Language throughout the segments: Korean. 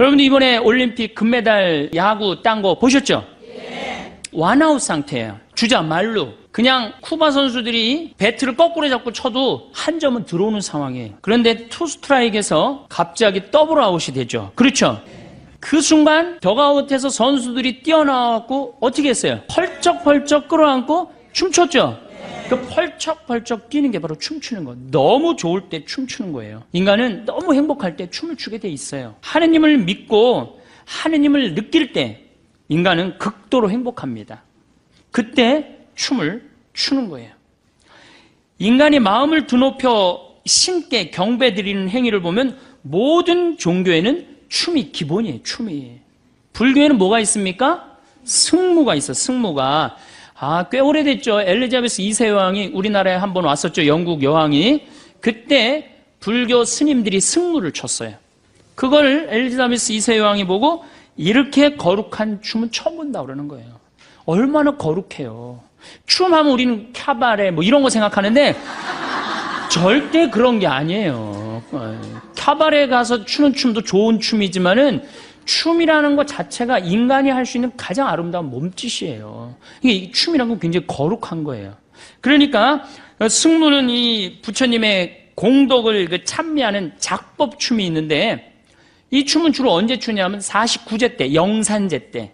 여러분들 이번에 올림픽 금메달 야구 딴 거 보셨죠? 네. 원아웃 상태예요. 주자 말루. 그냥 쿠바 선수들이 배트를 거꾸로 잡고 쳐도 한 점은 들어오는 상황이에요. 그런데 투 스트라이크에서 갑자기 더블 아웃이 되죠. 그렇죠? 그 순간 덕아웃에서 선수들이 뛰어나와갖고 어떻게 했어요? 펄쩍펄쩍 끌어안고 춤췄죠? 그 펄쩍펄쩍 뛰는 게 바로 춤추는 거. 너무 좋을 때 춤추는 거예요. 인간은 너무 행복할 때 춤을 추게 돼 있어요. 하느님을 믿고 하느님을 느낄 때 인간은 극도로 행복합니다. 그때 춤을 추는 거예요. 인간이 마음을 드높여 신께 경배드리는 행위를 보면 모든 종교에는 춤이 기본이에요. 춤이. 불교에는 뭐가 있습니까? 승무가 있어. 승무가. 꽤 오래됐죠. 엘리자베스 2세 여왕이 우리나라에 한번 왔었죠. 영국 여왕이. 그때 불교 스님들이 승무를 췄어요. 그걸 엘리자베스 2세 여왕이 보고 이렇게 거룩한 춤은 처음 본다 그러는 거예요. 얼마나 거룩해요. 춤하면 우리는 캬바레 뭐 이런 거 생각하는데 절대 그런 게 아니에요. 캬바레 가서 추는 춤도 좋은 춤이지만은 춤이라는 것 자체가 인간이 할 수 있는 가장 아름다운 몸짓이에요. 이게 춤이라는 건 굉장히 거룩한 거예요. 그러니까 승무는 이 부처님의 공덕을 찬미하는 작법춤이 있는데 이 춤은 주로 언제 추냐면 49제 때, 영산제 때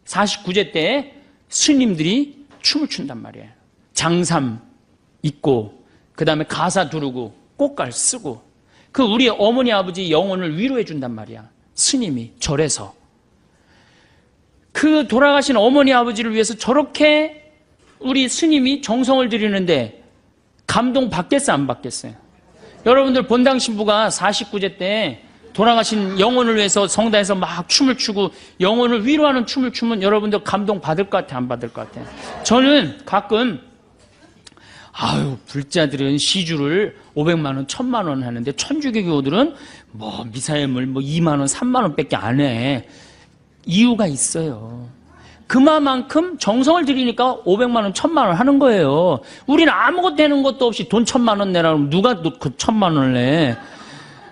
49제 때 스님들이 춤을 춘단 말이에요. 장삼 입고 그 다음에 가사 두르고 꽃갈 쓰고 그 우리 어머니 아버지 영혼을 위로해 준단 말이야. 스님이 절에서 그 돌아가신 어머니 아버지를 위해서 저렇게 우리 스님이 정성을 들이는데 감동 받겠어요 안 받겠어요? 여러분들 본당 신부가 49제 때 돌아가신 영혼을 위해서 성당에서 막 춤을 추고 영혼을 위로하는 춤을 추면 여러분들 감동 받을 것 같아요 안 받을 것 같아요? 저는 가끔 불자들은 시주를 500만 원, 1000만 원 하는데 천주교교들은 뭐 미사예물 2만 원, 3만 원 밖에 안 해. 이유가 있어요. 그만큼 정성을 들이니까 500만 원, 1000만 원 하는 거예요. 우리는 아무것도 되는 것도 없이 돈 1000만 원 내라 그러면 누가 그 1000만 원을 내?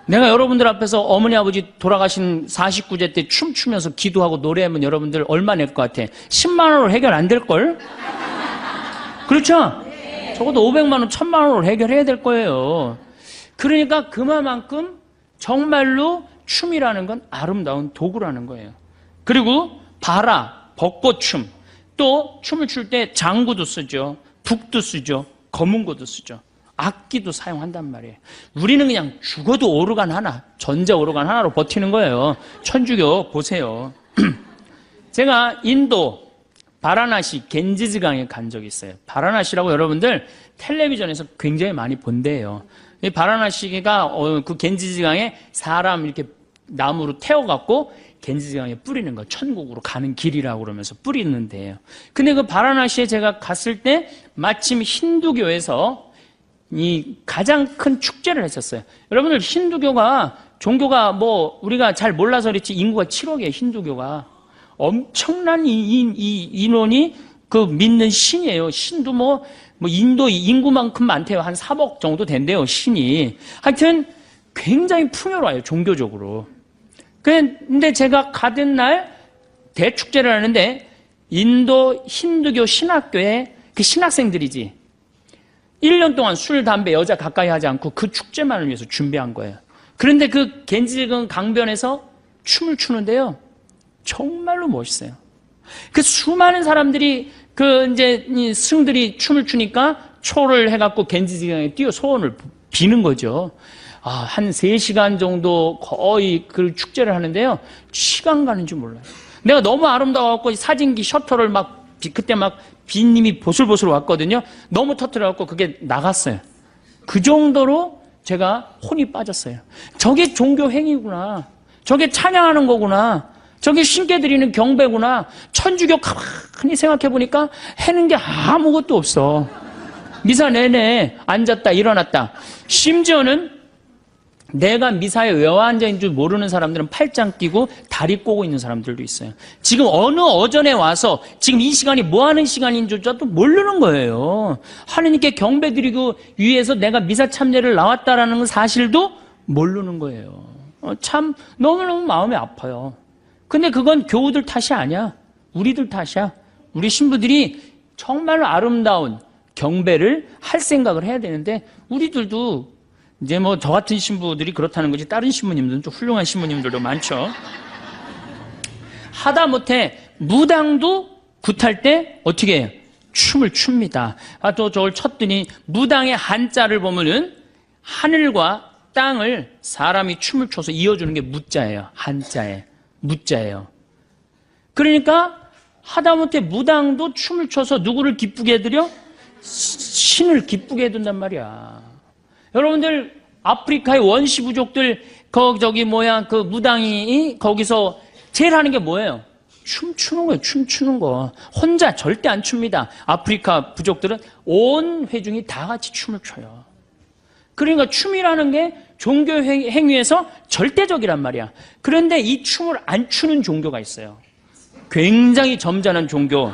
내가 여러분들 앞에서 어머니 아버지 돌아가신 49제 때 춤추면서 기도하고 노래하면 여러분들 얼마 낼 것 같아? 10만 원으로 해결 안 될걸? 그렇죠? 적어도 500만 원, 1000만 원으로 해결해야 될 거예요. 그러니까 그만큼 정말로 춤이라는 건 아름다운 도구라는 거예요. 그리고 바라, 벚꽃춤, 또 춤을 출 때 장구도 쓰죠. 북도 쓰죠. 검은고도 쓰죠. 악기도 사용한단 말이에요. 우리는 그냥 죽어도 오르간 하나, 전자 오르간 하나로 버티는 거예요. 천주교 보세요. 제가 인도 바라나시 겐지즈강에 간 적이 있어요. 바라나시라고 여러분들 텔레비전에서 굉장히 많이 본대요. 이 바라나시가 그 겐지즈강에 사람 이렇게 나무로 태워갖고 겐지즈강에 뿌리는 거, 천국으로 가는 길이라고 그러면서 뿌리는 데예요. 근데 그 바라나시에 제가 갔을 때 마침 힌두교에서 이 가장 큰 축제를 했었어요. 여러분들 힌두교가 종교가 우리가 잘 몰라서 그렇지 인구가 7억이에요. 힌두교가 엄청난 인원이 그 믿는 신이에요. 신도 인도 인구만큼 많대요. 한 3억 정도 된대요. 신이. 하여튼 굉장히 풍요로워요. 종교적으로. 근데 제가 가던 날 대축제를 하는데 인도 힌두교 신학교에 그 신학생들이지 1년 동안 술, 담배, 여자 가까이 하지 않고 그 축제만을 위해서 준비한 거예요. 그런데 그 겐지강 강변에서 춤을 추는데요. 정말로 멋있어요. 그 수많은 사람들이 이 승들이 춤을 추니까 초를 해갖고 겐지강에 뛰어 소원을 비는 거죠. 한 3시간 정도 거의 그 축제를 하는데요. 시간 가는 줄 몰라요. 내가 너무 아름다워갖고 사진기 셔터를 그때 비님이 보슬보슬 왔거든요. 너무 터뜨려갖고 그게 나갔어요. 그 정도로 제가 혼이 빠졌어요. 저게 종교 행위구나. 저게 찬양하는 거구나. 저게 신께 드리는 경배구나. 천주교 가만히 생각해보니까 해는 게 아무것도 없어. 미사 내내 앉았다 일어났다. 심지어는 내가 미사에 왜 앉아있는 줄 모르는 사람들은 팔짱 끼고 다리 꼬고 있는 사람들도 있어요. 지금 어느 어전에 와서 지금 이 시간이 뭐 하는 시간인 줄도 모르는 거예요. 하느님께 경배드리고 위해서 내가 미사 참여를 나왔다라는 사실도 모르는 거예요. 참 너무너무 마음이 아파요. 근데 그건 교우들 탓이 아니야. 우리들 탓이야. 우리 신부들이 정말 아름다운 경배를 할 생각을 해야 되는데, 우리들도 이제 뭐 저 같은 신부들이 그렇다는 거지, 다른 신부님들은 좀 훌륭한 신부님들도 많죠. 하다못해 무당도 굿할 때 어떻게 해요? 춤을 춥니다. 또 저걸 쳤더니 무당의 한자를 보면은 하늘과 땅을 사람이 춤을 춰서 이어주는 게 무자예요. 한자에 무자예요. 그러니까 하다못해 무당도 춤을 춰서 누구를 기쁘게 해드려? 신을 기쁘게 해둔단 말이야. 여러분들 아프리카의 원시 부족들 그 무당이 거기서 제일 하는 게 뭐예요? 춤추는 거예요. 춤추는 거. 혼자 절대 안 춥니다. 아프리카 부족들은 온 회중이 다 같이 춤을 춰요. 그러니까 춤이라는 게 종교 행위에서 절대적이란 말이야. 그런데 이 춤을 안 추는 종교가 있어요. 굉장히 점잖은 종교.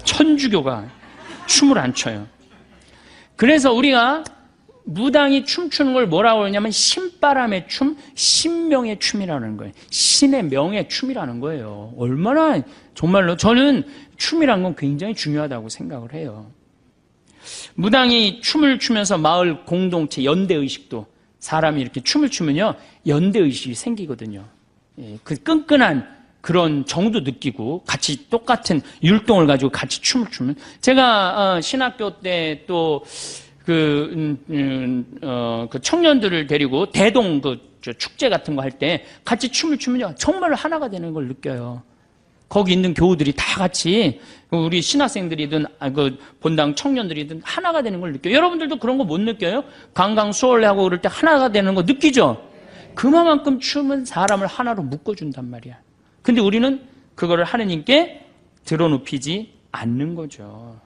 천주교가 춤을 안 춰요. 그래서 우리가 무당이 춤추는 걸 뭐라고 그러냐면 신바람의 춤, 신명의 춤이라는 거예요. 신의 명의 춤이라는 거예요. 얼마나 정말로 저는 춤이란 건 굉장히 중요하다고 생각을 해요. 무당이 춤을 추면서 마을 공동체 연대의식도, 사람이 이렇게 춤을 추면요 연대의식이 생기거든요. 그 끈끈한 그런 정도 느끼고 같이 똑같은 율동을 가지고 같이 춤을 추면, 제가 신학교 때 또 그 청년들을 데리고 대동 축제 같은 거 할 때 같이 춤을 추면요 정말 하나가 되는 걸 느껴요. 거기 있는 교우들이 다 같이, 우리 신학생들이든 그 본당 청년들이든 하나가 되는 걸 느껴요. 여러분들도 그런 거 못 느껴요? 강강 수월하고 그럴 때 하나가 되는 거 느끼죠? 그만큼 춤은 사람을 하나로 묶어준단 말이야. 근데 우리는 그거를 하느님께 드러눕히지 않는 거죠.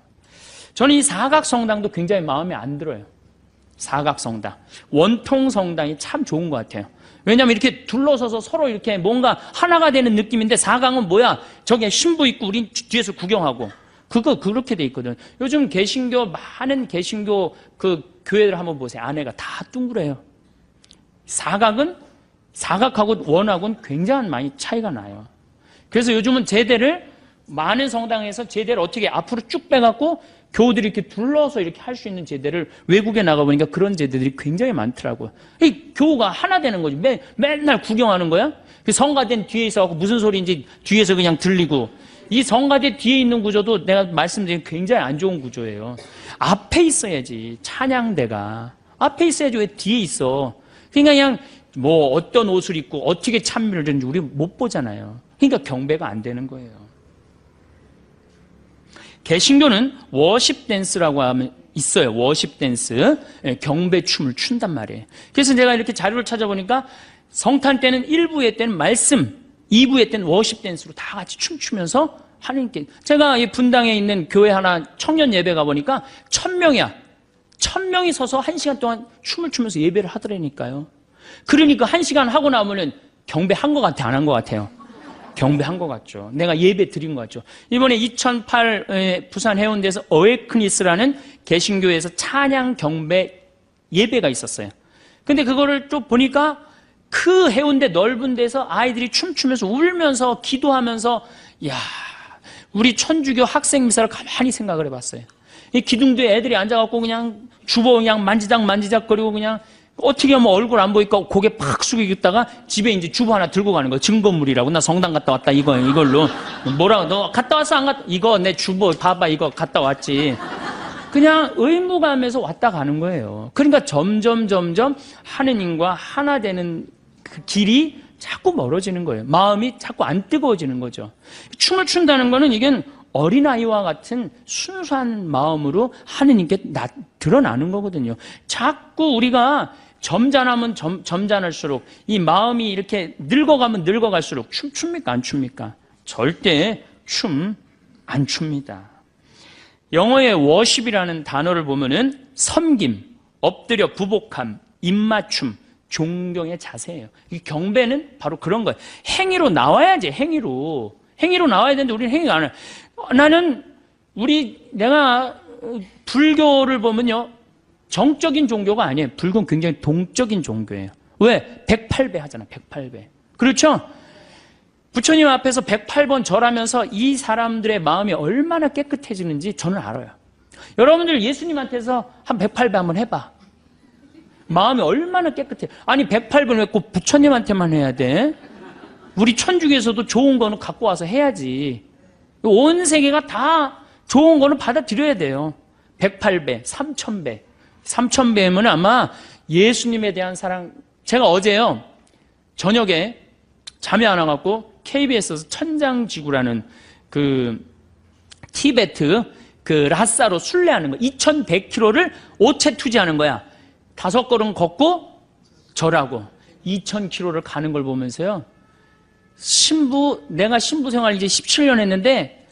저는 이 사각성당도 굉장히 마음에 안 들어요. 사각성당. 원통성당이 참 좋은 것 같아요. 왜냐하면 이렇게 둘러서서 서로 이렇게 뭔가 하나가 되는 느낌인데, 사각은 뭐야? 저기 신부 있고 우린 뒤에서 구경하고. 그거 그렇게 돼 있거든. 요즘 많은 개신교 그 교회들 한번 보세요. 안에가 다 둥그래요. 사각은, 사각하고 원하고는 굉장히 많이 차이가 나요. 그래서 요즘은 제대를, 많은 성당에서 제대를 어떻게 앞으로 쭉 빼갖고 교우들이 이렇게 둘러서 이렇게 할 수 있는 제대를, 외국에 나가보니까 그런 제대들이 굉장히 많더라고요. 이 교우가 하나 되는 거지. 맨날 구경하는 거야? 그 성가대 뒤에 있어갖고 무슨 소리인지 뒤에서 그냥 들리고. 이 성가대 뒤에 있는 구조도 내가 말씀드린 굉장히 안 좋은 구조예요. 앞에 있어야지, 찬양대가. 앞에 있어야지 왜 뒤에 있어? 그러니까 그냥 뭐 어떤 옷을 입고 어떻게 찬미를 드는지 우리 못 보잖아요. 그러니까 경배가 안 되는 거예요. 개신교는 워십 댄스라고 하면 있어요. 워십 댄스. 경배 춤을 춘단 말이에요. 그래서 제가 이렇게 자료를 찾아보니까 성탄 때는 1부의 때는 말씀, 2부의 때는 워십 댄스로 다 같이 춤추면서 하나님께, 제가 이 분당에 있는 교회 하나 청년 예배 가보니까 1000명이야. 1000명이 서서 1시간 동안 춤을 추면서 예배를 하더라니까요. 그러니까 1시간 하고 나면은 경배한 것 같아, 안 한 것 같아요? 경배한 것 같죠. 내가 예배 드린 것 같죠. 이번에 2008 부산 해운대에서 어웨이크니스라는 개신교에서 찬양 경배 예배가 있었어요. 근데 그거를 또 보니까 그 해운대 넓은 데서 아이들이 춤추면서 울면서 기도하면서, 야, 우리 천주교 학생 미사를 가만히 생각을 해봤어요. 이 기둥도에 애들이 앉아갖고 그냥 주보 그냥 만지작거리고 그냥 어떻게 하면 얼굴 안 보이니까 고개 팍 숙이고 있다가 집에 이제 주보 하나 들고 가는 거예요. 증거물이라고. 나 성당 갔다 왔다, 이걸로. 뭐라고, 너 갔다 왔어, 안 갔다? 이거 내 주보 봐봐, 이거 갔다 왔지. 그냥 의무감에서 왔다 가는 거예요. 그러니까 점점 하느님과 하나 되는 그 길이 자꾸 멀어지는 거예요. 마음이 자꾸 안 뜨거워지는 거죠. 춤을 춘다는 거는 이게 어린아이와 같은 순수한 마음으로 하느님께 드러나는 거거든요. 자꾸 우리가 점잖으면 점잖을수록, 이 마음이 이렇게 늙어가면 늙어갈수록 춥니까 안 춥니까? 절대 춤 안 춥니다. 영어의 worship이라는 단어를 보면은 섬김, 엎드려 부복함, 입맞춤, 존경의 자세예요. 이 경배는 바로 그런 거예요. 행위로 나와야지, 행위로 나와야 되는데 우리는 행위가 안 해요. 내가 불교를 보면요, 정적인 종교가 아니에요. 불교는 굉장히 동적인 종교예요. 왜? 108배 하잖아. 108배. 그렇죠? 부처님 앞에서 108번 절하면서 이 사람들의 마음이 얼마나 깨끗해지는지 저는 알아요. 여러분들 예수님한테서 한 108배 한번 해봐. 마음이 얼마나 깨끗해. 아니 108번 왜 꼭 부처님한테만 해야 돼? 우리 천주교에서도 좋은 거는 갖고 와서 해야지. 온 세계가 다 좋은 거는 받아들여야 돼요. 108배, 3000배. 3000배면 아마 예수님에 대한 사랑. 제가 어제요, 저녁에 잠이 안 와갖고 KBS에서 천장지구라는 그 티베트 그 라사로 순례하는 거 2100km를 오체 투지하는 거야. 5걸음 걷고 절하고 2000km를 가는 걸 보면서요, 내가 신부 생활 이제 17년 했는데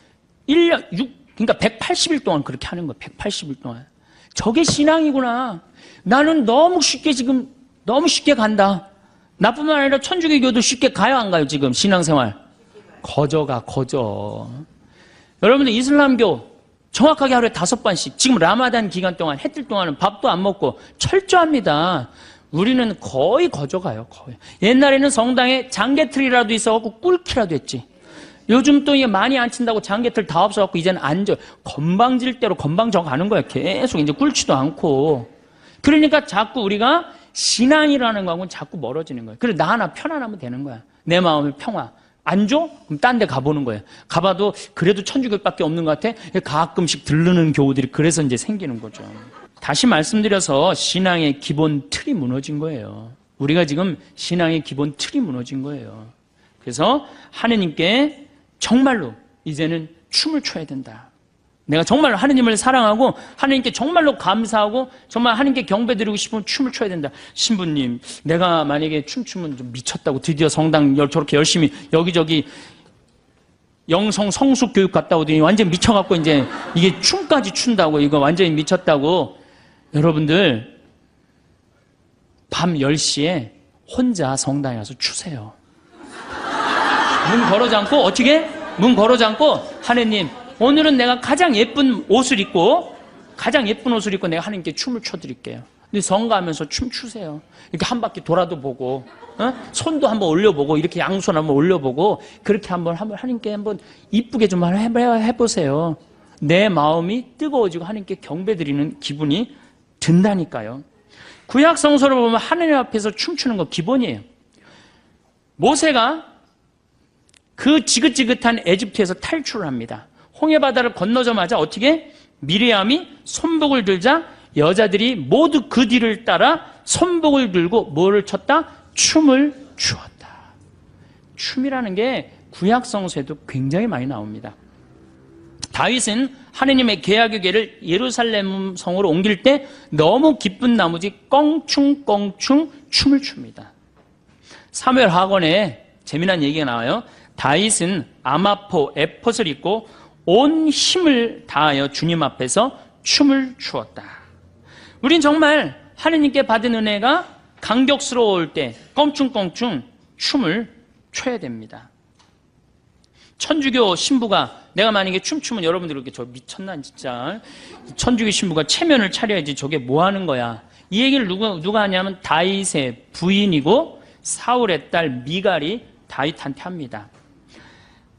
1년, 그러니까 180일 동안 그렇게 하는 거야. 180일 동안. 저게 신앙이구나. 나는 너무 쉽게 간다. 나뿐만 아니라 천주교도 쉽게 가요, 안 가요, 지금 신앙생활? 거저. 여러분들 이슬람교 정확하게 하루에 5번씩, 지금 라마단 기간 동안, 해뜰 동안은 밥도 안 먹고 철저합니다. 우리는 거의 거저가요, 거의. 옛날에는 성당에 장개틀이라도 있어갖고 꿀키라도 했지. 요즘 또 이게 많이 안 친다고 장개틀 다 없어갖고 이제는 건방질대로 건방져 가는 거야. 계속 이제 꿀지도 않고. 그러니까 자꾸 우리가 신앙이라는 거하고는 자꾸 멀어지는 거예요. 그래, 나 하나 편안하면 되는 거야. 내 마음의 평화. 안 줘? 그럼 딴 데 가보는 거예요. 가봐도 그래도 천주교밖에 없는 것 같아? 가끔씩 들르는 교우들이 그래서 이제 생기는 거죠. 다시 말씀드려서 신앙의 기본 틀이 무너진 거예요. 우리가 지금 신앙의 기본 틀이 무너진 거예요. 그래서 하느님께 정말로 이제는 춤을 춰야 된다. 내가 정말로 하느님을 사랑하고 하느님께 정말로 감사하고 정말 하느님께 경배드리고 싶으면 춤을 춰야 된다. 신부님, 내가 만약에 춤추면 좀 미쳤다고, 드디어 성당 저렇게 열심히 여기저기 영성 성숙 교육 갔다 오더니 완전 미쳐갖고 이제 이게 춤까지 춘다고, 이거 완전히 미쳤다고. 여러분들 밤 10시에 혼자 성당에 가서 추세요. 문 걸어 잠고, 어떻게? 문 걸어 잠고, 하느님, 오늘은 내가 가장 예쁜 옷을 입고 내가 하나님께 춤을 춰드릴게요. 근데 성가하면서 춤 추세요. 이렇게 한 바퀴 돌아도 보고, 손도 한번 올려보고, 이렇게 양손 한번 올려보고, 그렇게 한번 하나님께 한번 이쁘게 좀 해보세요. 내 마음이 뜨거워지고 하나님께 경배드리는 기분이 든다니까요. 구약 성서를 보면 하나님 앞에서 춤추는 거 기본이에요. 모세가 그 지긋지긋한 에집트에서 탈출을 합니다. 홍해바다를 건너자마자 어떻게? 미리암이 손복을 들자 여자들이 모두 그 뒤를 따라 손복을 들고 뭐를 췄다? 춤을 추었다. 춤이라는 게 구약 성서에도 굉장히 많이 나옵니다. 다윗은 하느님의 계약의 궤를 예루살렘 성으로 옮길 때 너무 기쁜 나머지 껑충껑충 춤을 춥니다. 사무엘 하건에 재미난 얘기가 나와요. 다윗은 아마포 에폿을 입고 온 힘을 다하여 주님 앞에서 춤을 추었다. 우린 정말 하느님께 받은 은혜가 감격스러울 때 껑충껑충 춤을 춰야 됩니다. 천주교 신부가 내가 만약에 춤추면 여러분들 이렇게 저 미쳤나 진짜. 천주교 신부가 체면을 차려야지 저게 뭐 하는 거야. 이 얘기를 누가 하냐면 다윗의 부인이고 사울의 딸 미갈이 다윗한테 합니다.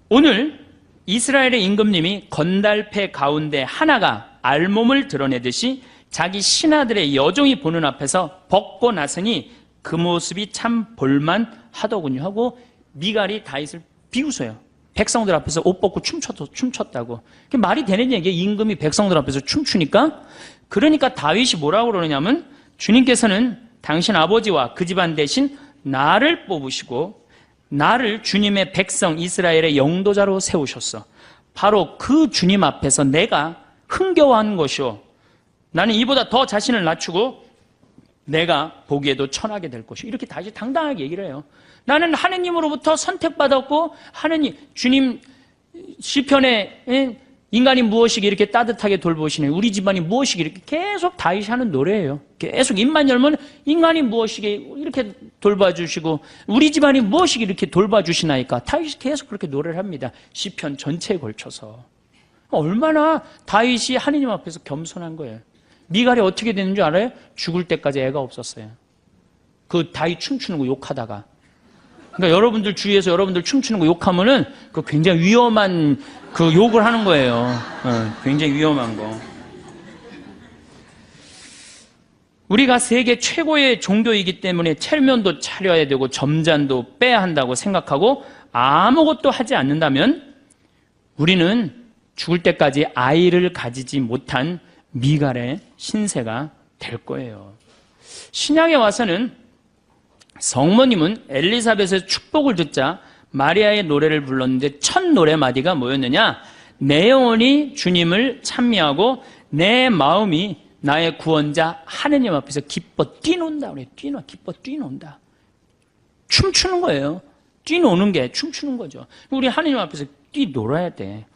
오늘 이스라엘의 임금님이 건달패 가운데 하나가 알몸을 드러내듯이 자기 신하들의 여종이 보는 앞에서 벗고 나서니 그 모습이 참 볼만하더군요 하고 미갈이 다윗을 비웃어요. 백성들 앞에서 옷 벗고 춤췄다고. 그게 말이 되는 얘기예요. 임금이 백성들 앞에서 춤추니까. 그러니까 다윗이 뭐라고 그러냐면 주님께서는 당신 아버지와 그 집안 대신 나를 뽑으시고 나를 주님의 백성 이스라엘의 영도자로 세우셨어. 바로 그 주님 앞에서 내가 흥겨워한 것이오. 나는 이보다 더 자신을 낮추고 내가 보기에도 천하게 될 것이오. 이렇게 다시 당당하게 얘기를 해요. 나는 하느님으로부터 선택받았고 하느님 주님 시편에 인간이 무엇이기 이렇게 따뜻하게 돌보시네. 우리 집안이 무엇이기 이렇게 계속 다윗이 하는 노래예요. 계속 입만 열면 인간이 무엇이기 이렇게 돌봐주시고 우리 집안이 무엇이기 이렇게 돌봐주시나이까. 다윗이 계속 그렇게 노래를 합니다. 시편 전체에 걸쳐서. 얼마나 다윗이 하느님 앞에서 겸손한 거예요. 미갈이 어떻게 되는 줄 알아요? 죽을 때까지 애가 없었어요. 그 다윗 춤추는 거 욕하다가. 그러니까 여러분들 주위에서 여러분들 춤추는 거 욕하면은 그 굉장히 위험한 그 욕을 하는 거예요. 굉장히 위험한 거. 우리가 세계 최고의 종교이기 때문에 체면도 차려야 되고 점잔도 빼야 한다고 생각하고 아무것도 하지 않는다면 우리는 죽을 때까지 아이를 가지지 못한 미갈의 신세가 될 거예요. 신약에 와서는 성모님은 엘리사벳의 축복을 듣자 마리아의 노래를 불렀는데 첫 노래마디가 뭐였느냐? 내 영혼이 주님을 찬미하고 내 마음이 나의 구원자 하느님 앞에서 기뻐 뛰논다. 그래. 기뻐 뛰논다. 춤추는 거예요. 뛰노는 게 춤추는 거죠. 우리 하느님 앞에서 뛰놀아야 돼.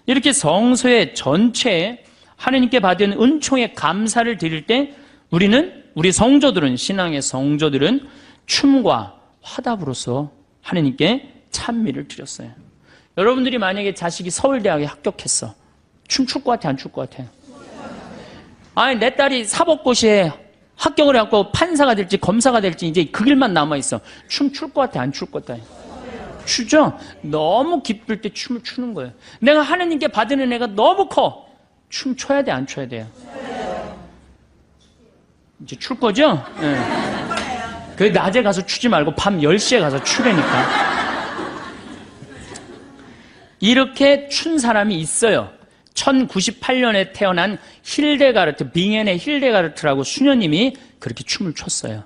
이렇게 성소의 전체에 하느님께 받은 은총에 감사를 드릴 때 우리 성도들은, 신앙의 성도들은 춤과 화답으로서 하느님께 찬미를 드렸어요. 여러분들이 만약에 자식이 서울대학에 합격했어. 춤출 것 같아, 안 출 것 같아? 아니, 내 딸이 사법고시에 합격을 해갖고 판사가 될지 검사가 될지 이제 그 길만 남아있어. 춤출 것 같아, 안 출 것 같아? 추죠? 너무 기쁠 때 춤을 추는 거예요. 내가 하느님께 받은 은혜가 너무 커. 춤 춰야 돼, 안 춰야 돼요? 이제 출 거죠? 네. 그 낮에 가서 추지 말고 밤 10시에 가서 추라니까. 이렇게 춘 사람이 있어요. 1098년에 태어난 힐데가르트, 빙엔의 힐데가르트라고 수녀님이 그렇게 춤을 췄어요.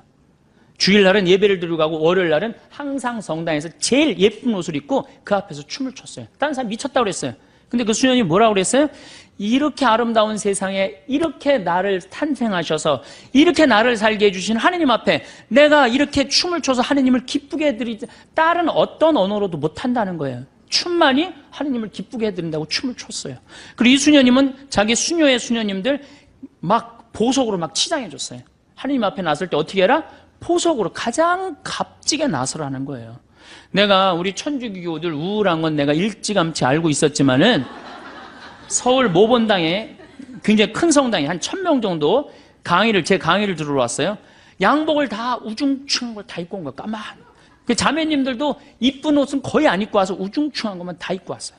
주일날은 예배를 드리고 가고 월요일날은 항상 성당에서 제일 예쁜 옷을 입고 그 앞에서 춤을 췄어요. 다른 사람 미쳤다고 그랬어요. 근데 그 수녀님이 뭐라고 그랬어요? 이렇게 아름다운 세상에 이렇게 나를 탄생하셔서 이렇게 나를 살게 해주신 하느님 앞에 내가 이렇게 춤을 춰서 하느님을 기쁘게 해드리지 다른 어떤 언어로도 못한다는 거예요. 춤만이 하느님을 기쁘게 해드린다고 춤을 췄어요. 그리고 이 수녀님은 자기 수녀의 수녀님들 막 보석으로 막 치장해줬어요. 하느님 앞에 나설 때 어떻게 해라? 보석으로 가장 값지게 나서라는 거예요. 내가 우리 천주교들 우울한 건 내가 일찌감치 알고 있었지만은 서울 모본당에 굉장히 큰 성당에 한 1000명 정도 제 강의를 들으러 왔어요. 양복을 다 우중충한 걸 다 입고 온 거예요. 까만. 그 자매님들도 이쁜 옷은 거의 안 입고 와서 우중충한 것만 다 입고 왔어요.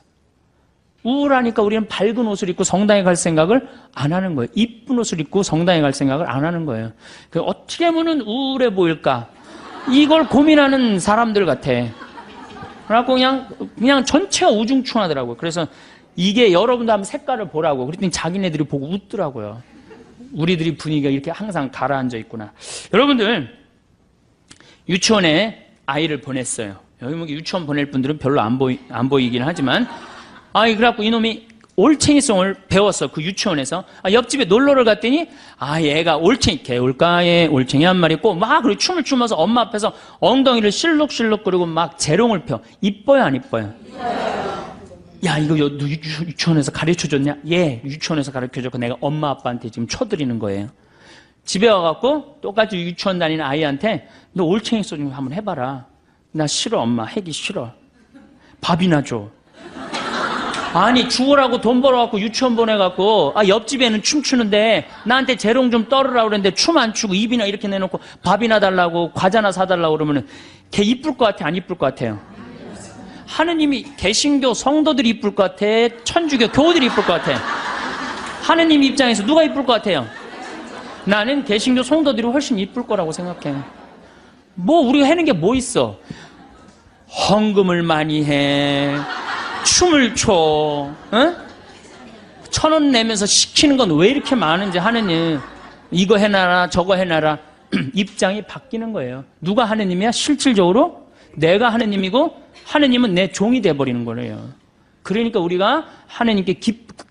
우울하니까 우리는 밝은 옷을 입고 성당에 갈 생각을 안 하는 거예요. 이쁜 옷을 입고 성당에 갈 생각을 안 하는 거예요. 어떻게 하면 우울해 보일까? 이걸 고민하는 사람들 같아. 그래갖고 그냥 전체가 우중충하더라고요. 그래서 이게 여러분도 한번 색깔을 보라고. 그랬더니 자기네들이 보고 웃더라고요. 우리들이 분위기가 이렇게 항상 가라앉아 있구나. 여러분들, 유치원에 아이를 보냈어요. 여기 뭐 유치원 보낼 분들은 별로 안 보이긴 하지만, 그래갖고 이놈이 올챙이송을 배웠어. 그 유치원에서. 옆집에 놀러를 갔더니, 얘가 개울가에 올챙이 한 마리 있고, 그리고 춤을 추면서 엄마 앞에서 엉덩이를 실룩실룩 그리고 막 재롱을 펴. 이뻐요, 안 이뻐요? 야, 이거 너 유치원에서 가르쳐줬냐? 예, 유치원에서 가르쳐줬고 내가 엄마 아빠한테 지금 쳐드리는 거예요. 집에 와갖고 똑같이 유치원 다니는 아이한테 너 올챙이 소 좀 한번 해봐라. 나 싫어, 엄마. 하기 싫어. 밥이나 줘. 아니, 죽으라고 돈 벌어갖고 유치원 보내갖고 옆집에는 춤추는데 나한테 재롱 좀 떨으라고 그랬는데 춤 안 추고 입이나 이렇게 내놓고 밥이나 달라고 과자나 사달라고 그러면은 걔 이쁠 것 같아, 안 이쁠 것 같아요? 하느님이 개신교 성도들이 이쁠 것 같아? 천주교 교우들이 이쁠 것 같아? 하느님 입장에서 누가 이쁠 것 같아요? 나는 개신교 성도들이 훨씬 이쁠 거라고 생각해. 우리가 하는 게 뭐 있어? 헌금을 많이 해, 춤을 춰, 1000원 내면서 시키는 건 왜 이렇게 많은지 하느님 이거 해놔라 저거 해놔라. 입장이 바뀌는 거예요. 누가 하느님이야? 실질적으로 내가 하느님이고 하느님은 내 종이 돼버리는 거예요. 그러니까 우리가 하느님께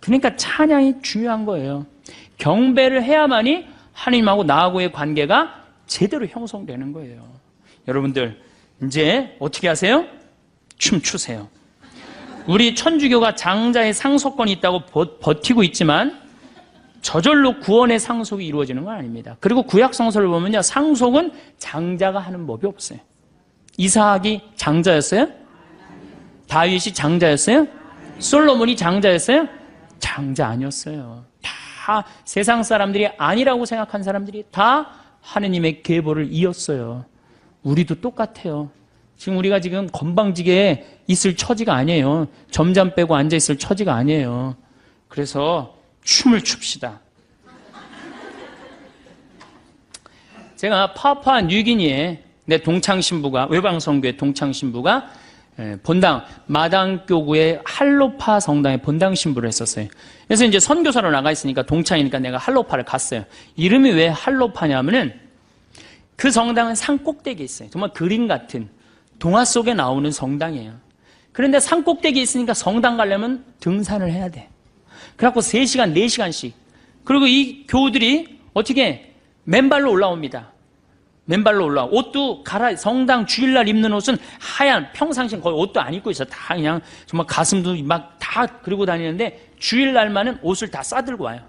그러니까 찬양이 중요한 거예요. 경배를 해야만이 하느님하고 나하고의 관계가 제대로 형성되는 거예요. 여러분들 이제 어떻게 하세요? 춤추세요. 우리 천주교가 장자의 상속권이 있다고 버티고 있지만 저절로 구원의 상속이 이루어지는 건 아닙니다. 그리고 구약 성서를 보면요, 상속은 장자가 하는 법이 없어요. 이삭이 장자였어요? 다윗이 장자였어요? 솔로몬이 장자였어요? 장자 아니었어요. 다 다 세상 사람들이 아니라고 생각한 사람들이 다 하느님의 계보를 이었어요. 우리도 똑같아요. 지금 우리가 지금 건방지게 있을 처지가 아니에요. 점잠 빼고 앉아있을 처지가 아니에요. 그래서 춤을 춥시다. 제가 파푸아 뉴기니에 내 동창신부가, 외방선교회 동창신부가 본당, 마당교구의 할로파 성당에 본당 신부를 했었어요. 그래서 이제 선교사로 나가 있으니까 동창이니까 내가 할로파를 갔어요. 이름이 왜 할로파냐면은 그 성당은 산 꼭대기에 있어요. 정말 그림 같은 동화 속에 나오는 성당이에요. 그런데 산 꼭대기에 있으니까 성당 가려면 등산을 해야 돼. 그래갖고 3시간, 4시간씩. 그리고 이 교우들이 어떻게 맨발로 올라옵니다. 맨발로 올라와. 옷도 성당 주일날 입는 옷은 하얀, 평상시엔 거의 옷도 안 입고 있어. 다 그냥 정말 가슴도 막 다 그리고 다니는데 주일날만은 옷을 다 싸들고 와요.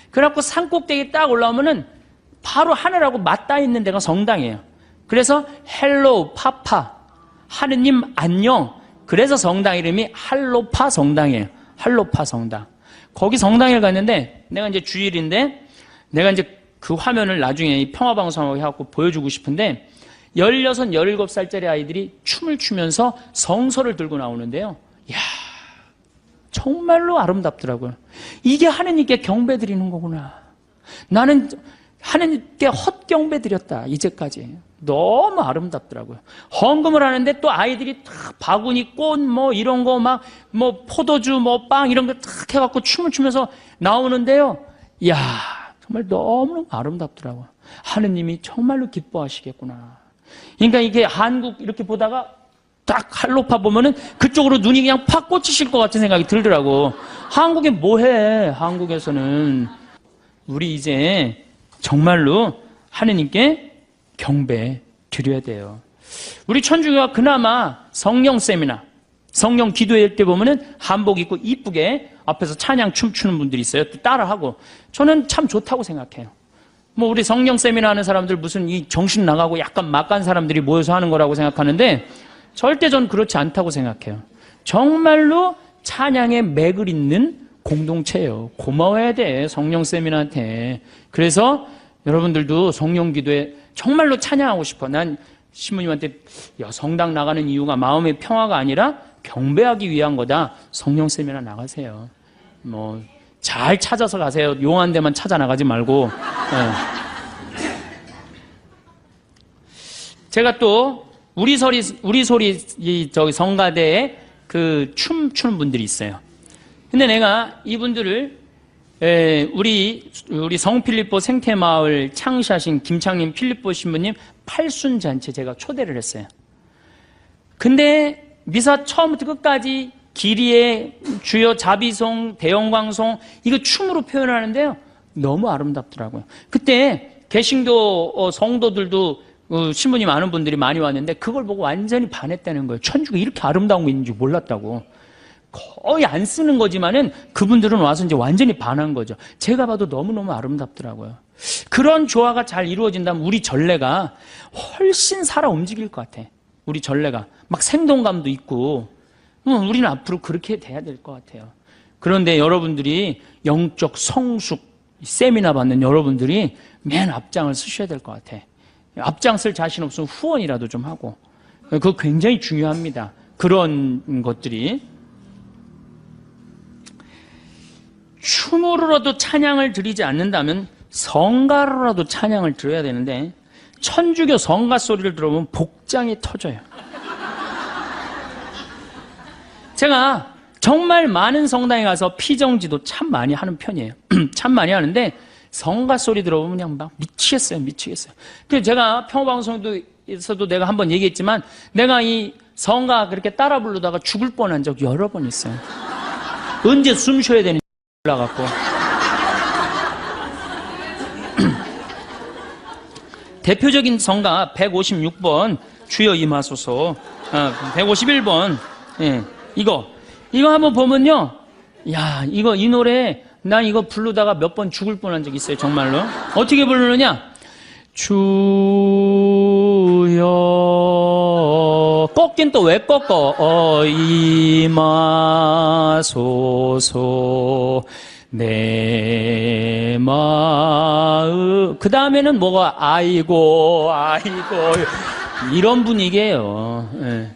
그래갖고 산 꼭대기에 딱 올라오면은 바로 하늘하고 맞닿아 있는 데가 성당이에요. 그래서 헬로 파파, 하느님 안녕. 그래서 성당 이름이 할로파 성당이에요. 할로파 성당. 거기 성당에 갔는데 내가 이제 주일인데 내가 이제 그 화면을 나중에 이 평화방송하고 해갖고 보여주고 싶은데 16, 17살짜리 아이들이 춤을 추면서 성서를 들고 나오는데요. 이야, 정말로 아름답더라고요. 이게 하느님께 경배 드리는 거구나. 나는 하느님께 헛경배 드렸다. 이제까지. 너무 아름답더라고요. 헌금을 하는데 또 아이들이 탁 바구니 꽃 뭐 이런 거 막 뭐 포도주 뭐 빵 이런 거 탁 해갖고 춤을 추면서 나오는데요. 이야, 정말 너무너무 아름답더라고요. 하느님이 정말로 기뻐하시겠구나. 그러니까 이게 한국 이렇게 보다가 딱 할로파 보면은 그쪽으로 눈이 그냥 팍 꽂히실 것 같은 생각이 들더라고. 한국에 뭐해? 한국에서는. 우리 이제 정말로 하느님께 경배 드려야 돼요. 우리 천주교가 그나마 성령 세미나, 성령 기도회 때 보면은 한복 입고 이쁘게 앞에서 찬양 춤추는 분들이 있어요. 또 따라하고. 저는 참 좋다고 생각해요. 뭐 우리 성령 세미나 하는 사람들 무슨 이 정신 나가고 약간 막간 사람들이 모여서 하는 거라고 생각하는데 절대 전 그렇지 않다고 생각해요. 정말로 찬양에 맥을 잇는 공동체예요. 고마워해야 돼, 성령 세미나한테. 그래서 여러분들도 성령 기도에 정말로 찬양하고 싶어. 난 신부님한테 성당 나가는 이유가 마음의 평화가 아니라 경배하기 위한 거다. 성령 세미나 나가세요. 뭐 잘 찾아서 가세요. 용한 데만 찾아 나가지 말고. 네. 제가 또 우리 소리 저기 성가대에 그 춤추는 분들이 있어요. 근데 내가 이분들을 우리 성필리포 생태마을 창시하신 김창림 필리포 신부님 팔순잔치 제가 초대를 했어요. 근데 미사 처음부터 끝까지 기리에 주여 자비송, 대영광송 이거 춤으로 표현하는데요. 너무 아름답더라고요. 그때 개신교 성도들도 신부님 아는 분들이 많이 왔는데 그걸 보고 완전히 반했다는 거예요. 천주가 이렇게 아름다운 거 있는지 몰랐다고. 거의 안 쓰는 거지만은 그분들은 와서 이제 완전히 반한 거죠. 제가 봐도 너무너무 아름답더라고요. 그런 조화가 잘 이루어진다면 우리 전례가 훨씬 살아 움직일 것 같아. 우리 전례가 막 생동감도 있고 우리는 앞으로 그렇게 돼야 될 것 같아요. 그런데 여러분들이 영적 성숙 세미나 받는 여러분들이 맨 앞장을 쓰셔야 될 것 같아. 앞장 쓸 자신 없으면 후원이라도 좀 하고. 그거 굉장히 중요합니다. 그런 것들이. 춤으로라도 찬양을 드리지 않는다면 성가로라도 찬양을 드려야 되는데 천주교 성가 소리를 들어보면 복장이 터져요. 제가 정말 많은 성당에 가서 피정지도 참 많이 하는 편이에요. 참 많이 하는데 성가 소리 들어보면 그냥 막 미치겠어요. 그래서 제가 평화방송에서도 내가 한번 얘기했지만 내가 이 성가 그렇게 따라 부르다가 죽을 뻔한 적 여러 번 있어요. 언제 숨 쉬어야 되는지 올라갔고. 대표적인 성가 156번 주여 임하소서, 151번 이거 한번 보면요, 야 이 노래 난 이거 부르다가 몇 번 죽을 뻔한 적이 있어요. 정말로. 어떻게 부르느냐? 주여 꺾긴 또 왜 꺾어? 임하소서 내 마음. 그 다음에는 뭐가 아이고 이런 분위기예요. 예.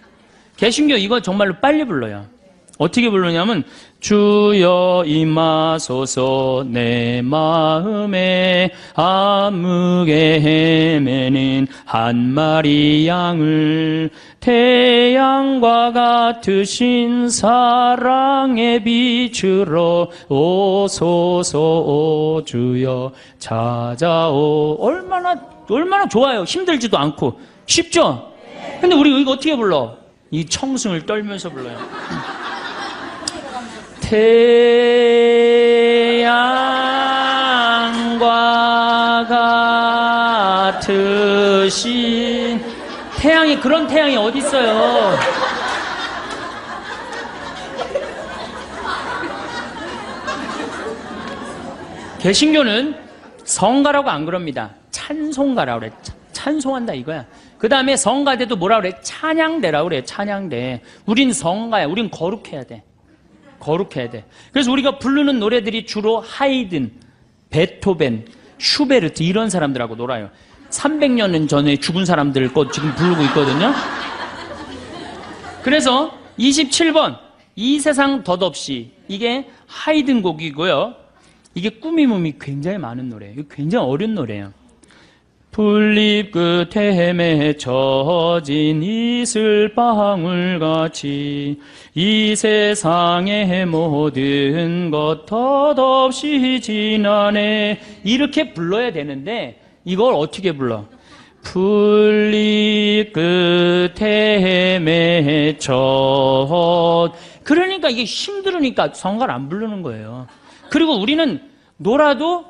개신교 이거 정말로 빨리 불러요. 어떻게 부르냐면 주여 임하소서 내 마음에 암흑에 헤매는 한 마리 양을 태양과 같으신 사랑의 빛으로 오소서 오 주여 찾아오. 얼마나 좋아요. 힘들지도 않고 쉽죠? 근데 우리 이거 어떻게 불러? 이 청승을 떨면서 불러요. 태양과 같으신 태양이 그런 태양이 어디 있어요? 개신교는 성가라고 안 그럽니다. 찬송가라고 그래. 찬송한다 이거야. 그 다음에 성가대도 뭐라 그래? 찬양대라고 그래. 찬양대. 우린 성가야. 우린 거룩해야 돼. 거룩해야 돼. 그래서 우리가 부르는 노래들이 주로 하이든, 베토벤, 슈베르트 이런 사람들하고 놀아요. 300년 전에 죽은 사람들 거 지금 부르고 있거든요. 그래서 27번 이 세상 덧없이 이게 하이든 곡이고요. 이게 꾸밈음이 굉장히 많은 노래예요. 이거 굉장히 어려운 노래예요. 풀잎 끝에 맺혀진 이슬방울같이 이 세상의 모든 것 덧없이 지나네. 이렇게 불러야 되는데 이걸 어떻게 불러? 풀잎 끝에 맺혀. 그러니까 이게 힘들으니까 성가를 안 부르는 거예요. 그리고 우리는 놀아도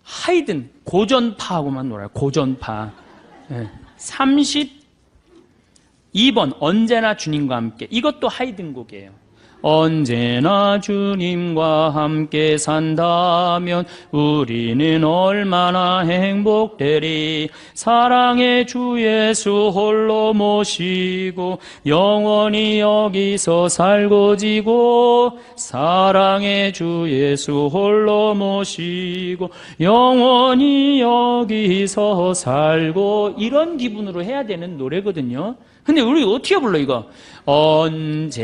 하이든 고전파하고만 놀아요. 고전파. 32번 언제나 주님과 함께. 이것도 하이든 곡이에요. 언제나 주님과 함께 산다면 우리는 얼마나 행복되리. 사랑의 주 예수 홀로 모시고 영원히 여기서 살고 지고. 사랑의 주 예수 홀로 모시고 영원히 여기서 살고. 이런 기분으로 해야 되는 노래거든요. 근데 우리 어떻게 불러 이거? 언제나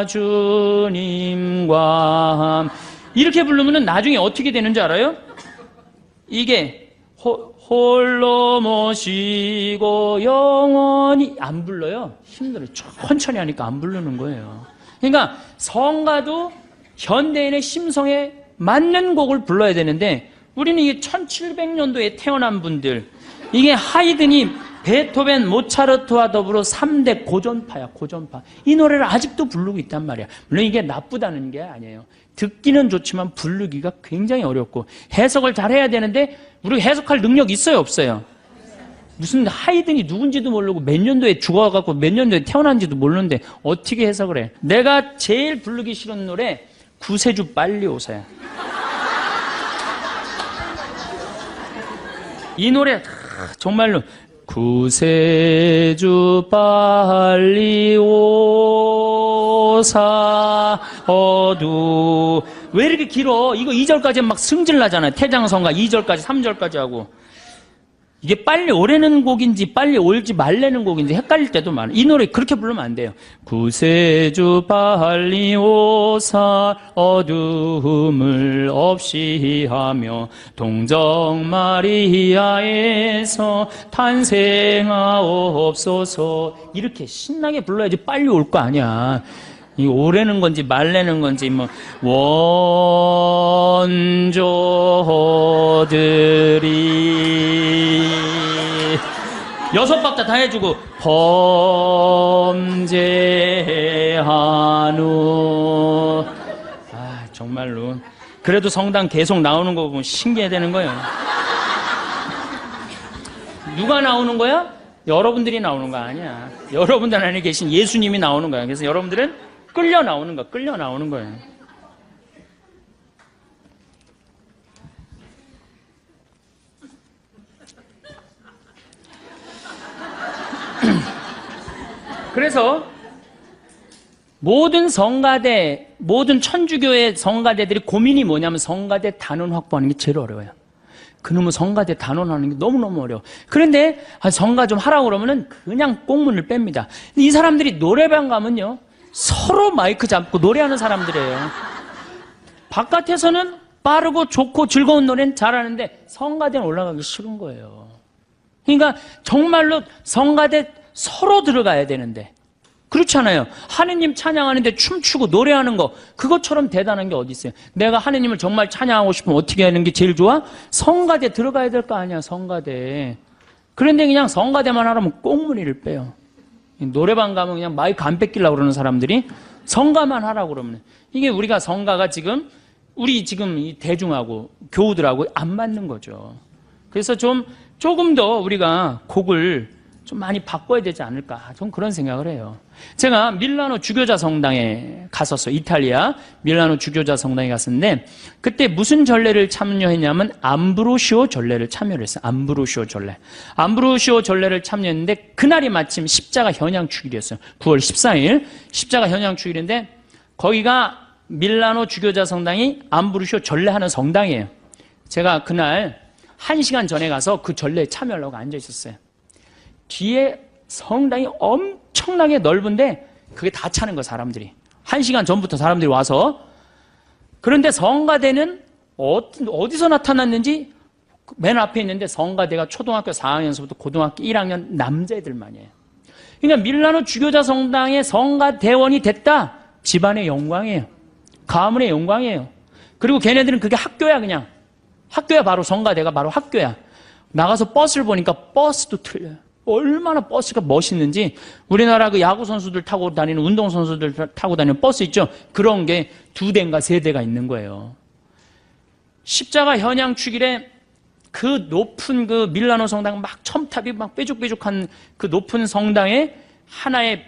주님과 이렇게 부르면 나중에 어떻게 되는 줄 알아요? 이게 홀로 모시고 영원히 안 불러요. 힘들어요. 천천히 하니까 안 부르는 거예요. 그러니까 성가도 현대인의 심성에 맞는 곡을 불러야 되는데 우리는 이게 1700년도에 태어난 분들, 이게 하이든이 베토벤, 모차르트와 더불어 3대 고전파야, 고전파. 이 노래를 아직도 부르고 있단 말이야. 물론 이게 나쁘다는 게 아니에요. 듣기는 좋지만 부르기가 굉장히 어렵고 해석을 잘 해야 되는데 우리 해석할 능력 있어요, 없어요? 무슨 하이든이 누군지도 모르고 몇 년도에 죽어갖고 몇 년도에 태어난지도 모르는데 어떻게 해석을 해? 내가 제일 부르기 싫은 노래 구세주 빨리 오세요. 이 노래 정말로 구세주 빨리 오사 어두. 왜 이렇게 길어? 이거 2절까지 막 승질 나잖아요. 태장성가 2절까지 3절까지 하고. 이게 빨리 오래는 곡인지 빨리 올지 말래는 곡인지 헷갈릴 때도 많아요. 이 노래 그렇게 부르면 안 돼요. 구세주 빨리 오사 어둠을 없이 하며 동정 마리아에서 탄생하옵소서. 이렇게 신나게 불러야지 빨리 올 거 아니야. 이 오래는 건지 말래는 건지 뭐 원조들이 6박자 다 해주고 범죄한후. 아 정말로 그래도 성당 계속 나오는 거 보면 신기해되는 거예요. 누가 나오는 거야? 여러분들이 나오는 거 아니야. 여러분들 안에 계신 예수님이 나오는 거야. 그래서 여러분들은 끌려 나오는 거야. 끌려 나오는 거예요. 그래서 모든 성가대, 모든 천주교의 성가대들이 고민이 뭐냐면 성가대 단원 확보하는 게 제일 어려워요. 그놈의 성가대 단원하는 게 너무너무 어려워. 그런데 성가 좀 하라고 그러면은 그냥 꽁문을 뺍니다. 근데 이 사람들이 노래방 가면요, 서로 마이크 잡고 노래하는 사람들이에요. 바깥에서는 빠르고 좋고 즐거운 노래는 잘하는데 성가대는 올라가기 싫은 거예요. 그러니까 정말로 성가대 서로 들어가야 되는데 그렇잖아요. 하느님 찬양하는데 춤추고 노래하는 거, 그것처럼 대단한 게 어디 있어요. 내가 하느님을 정말 찬양하고 싶으면 어떻게 하는 게 제일 좋아? 성가대 들어가야 될 거 아니야, 성가대. 그런데 그냥 성가대만 하라면 꽁무니를 빼요. 노래방 가면 그냥 마이크 안 뺏기려고 그러는 사람들이 성가만 하라고 그러면, 이게 우리가 성가가 지금 우리 지금 이 대중하고 교우들하고 안 맞는 거죠. 그래서 조금 더 우리가 곡을 좀 많이 바꿔야 되지 않을까, 좀 그런 생각을 해요. 제가 밀라노 주교자 성당에 갔었어요. 이탈리아 밀라노 주교자 성당에 갔었는데, 그때 무슨 전례를 참여했냐면 암브로시오 전례를 참여를 했어요. 암브로시오 전례. 암브로시오 전례를 참여했는데 그날이 마침 십자가 현양 축일이었어요. 9월 14일 십자가 현양 축일인데, 거기가 밀라노 주교자 성당이 암브로시오 전례하는 성당이에요. 제가 그날 1시간 전에 가서 그 전례에 참여하려고 앉아 있었어요. 뒤에 성당이 엄청나게 넓은데 그게 다 차는 거야, 사람들이. 1시간 전부터 사람들이 와서. 그런데 성가대는 어디서 나타났는지 맨 앞에 있는데, 성가대가 초등학교 4학년서부터 고등학교 1학년 남자애들만이에요. 그러니까 밀라노 주교자 성당의 성가대원이 됐다, 집안의 영광이에요. 가문의 영광이에요. 그리고 걔네들은 그게 학교야. 그냥 학교야. 바로 성가대가 바로 학교야. 나가서 버스를 보니까 버스도 틀려요. 얼마나 버스가 멋있는지. 우리나라 그 야구 선수들 타고 다니는, 운동 선수들 타고 다니는 버스 있죠? 그런 게 2대인가 3대가 있는 거예요. 십자가 현양 축일에 그 높은 그 밀라노 성당, 막 첨탑이 막 뾰족뾰족한 그 높은 성당에 하나의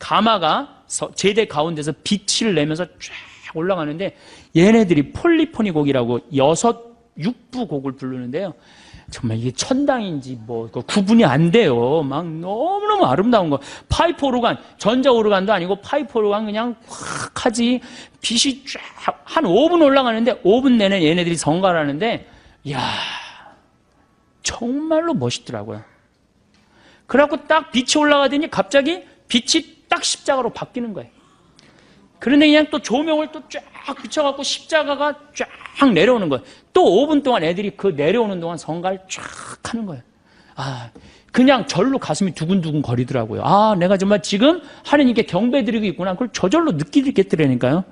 가마가 제대 가운데서 빛을 내면서 쫙 올라가는데, 얘네들이 폴리포니 곡이라고 6부 곡을 부르는데요. 정말 이게 천당인지 뭐 구분이 안 돼요. 막 너무너무 아름다운 거. 파이프 오르간, 전자 오르간도 아니고 파이프 오르간 그냥 확 하지. 빛이 쫙 한 5분 올라가는데 5분 내내 얘네들이 성가를 하는데, 이야, 정말로 멋있더라고요. 그래갖고 딱 빛이 올라가더니 갑자기 빛이 딱 십자가로 바뀌는 거예요. 그런데 그냥 또 조명을 또 쫙 비춰갖고 십자가가 쫙 내려오는 거예요. 또 5분 동안 애들이 그 내려오는 동안 성가를 쫙 하는 거예요. 그냥 절로 가슴이 두근두근 거리더라고요. 내가 정말 지금 하느님께 경배드리고 있구나. 그걸 저절로 느끼겠더라니까요.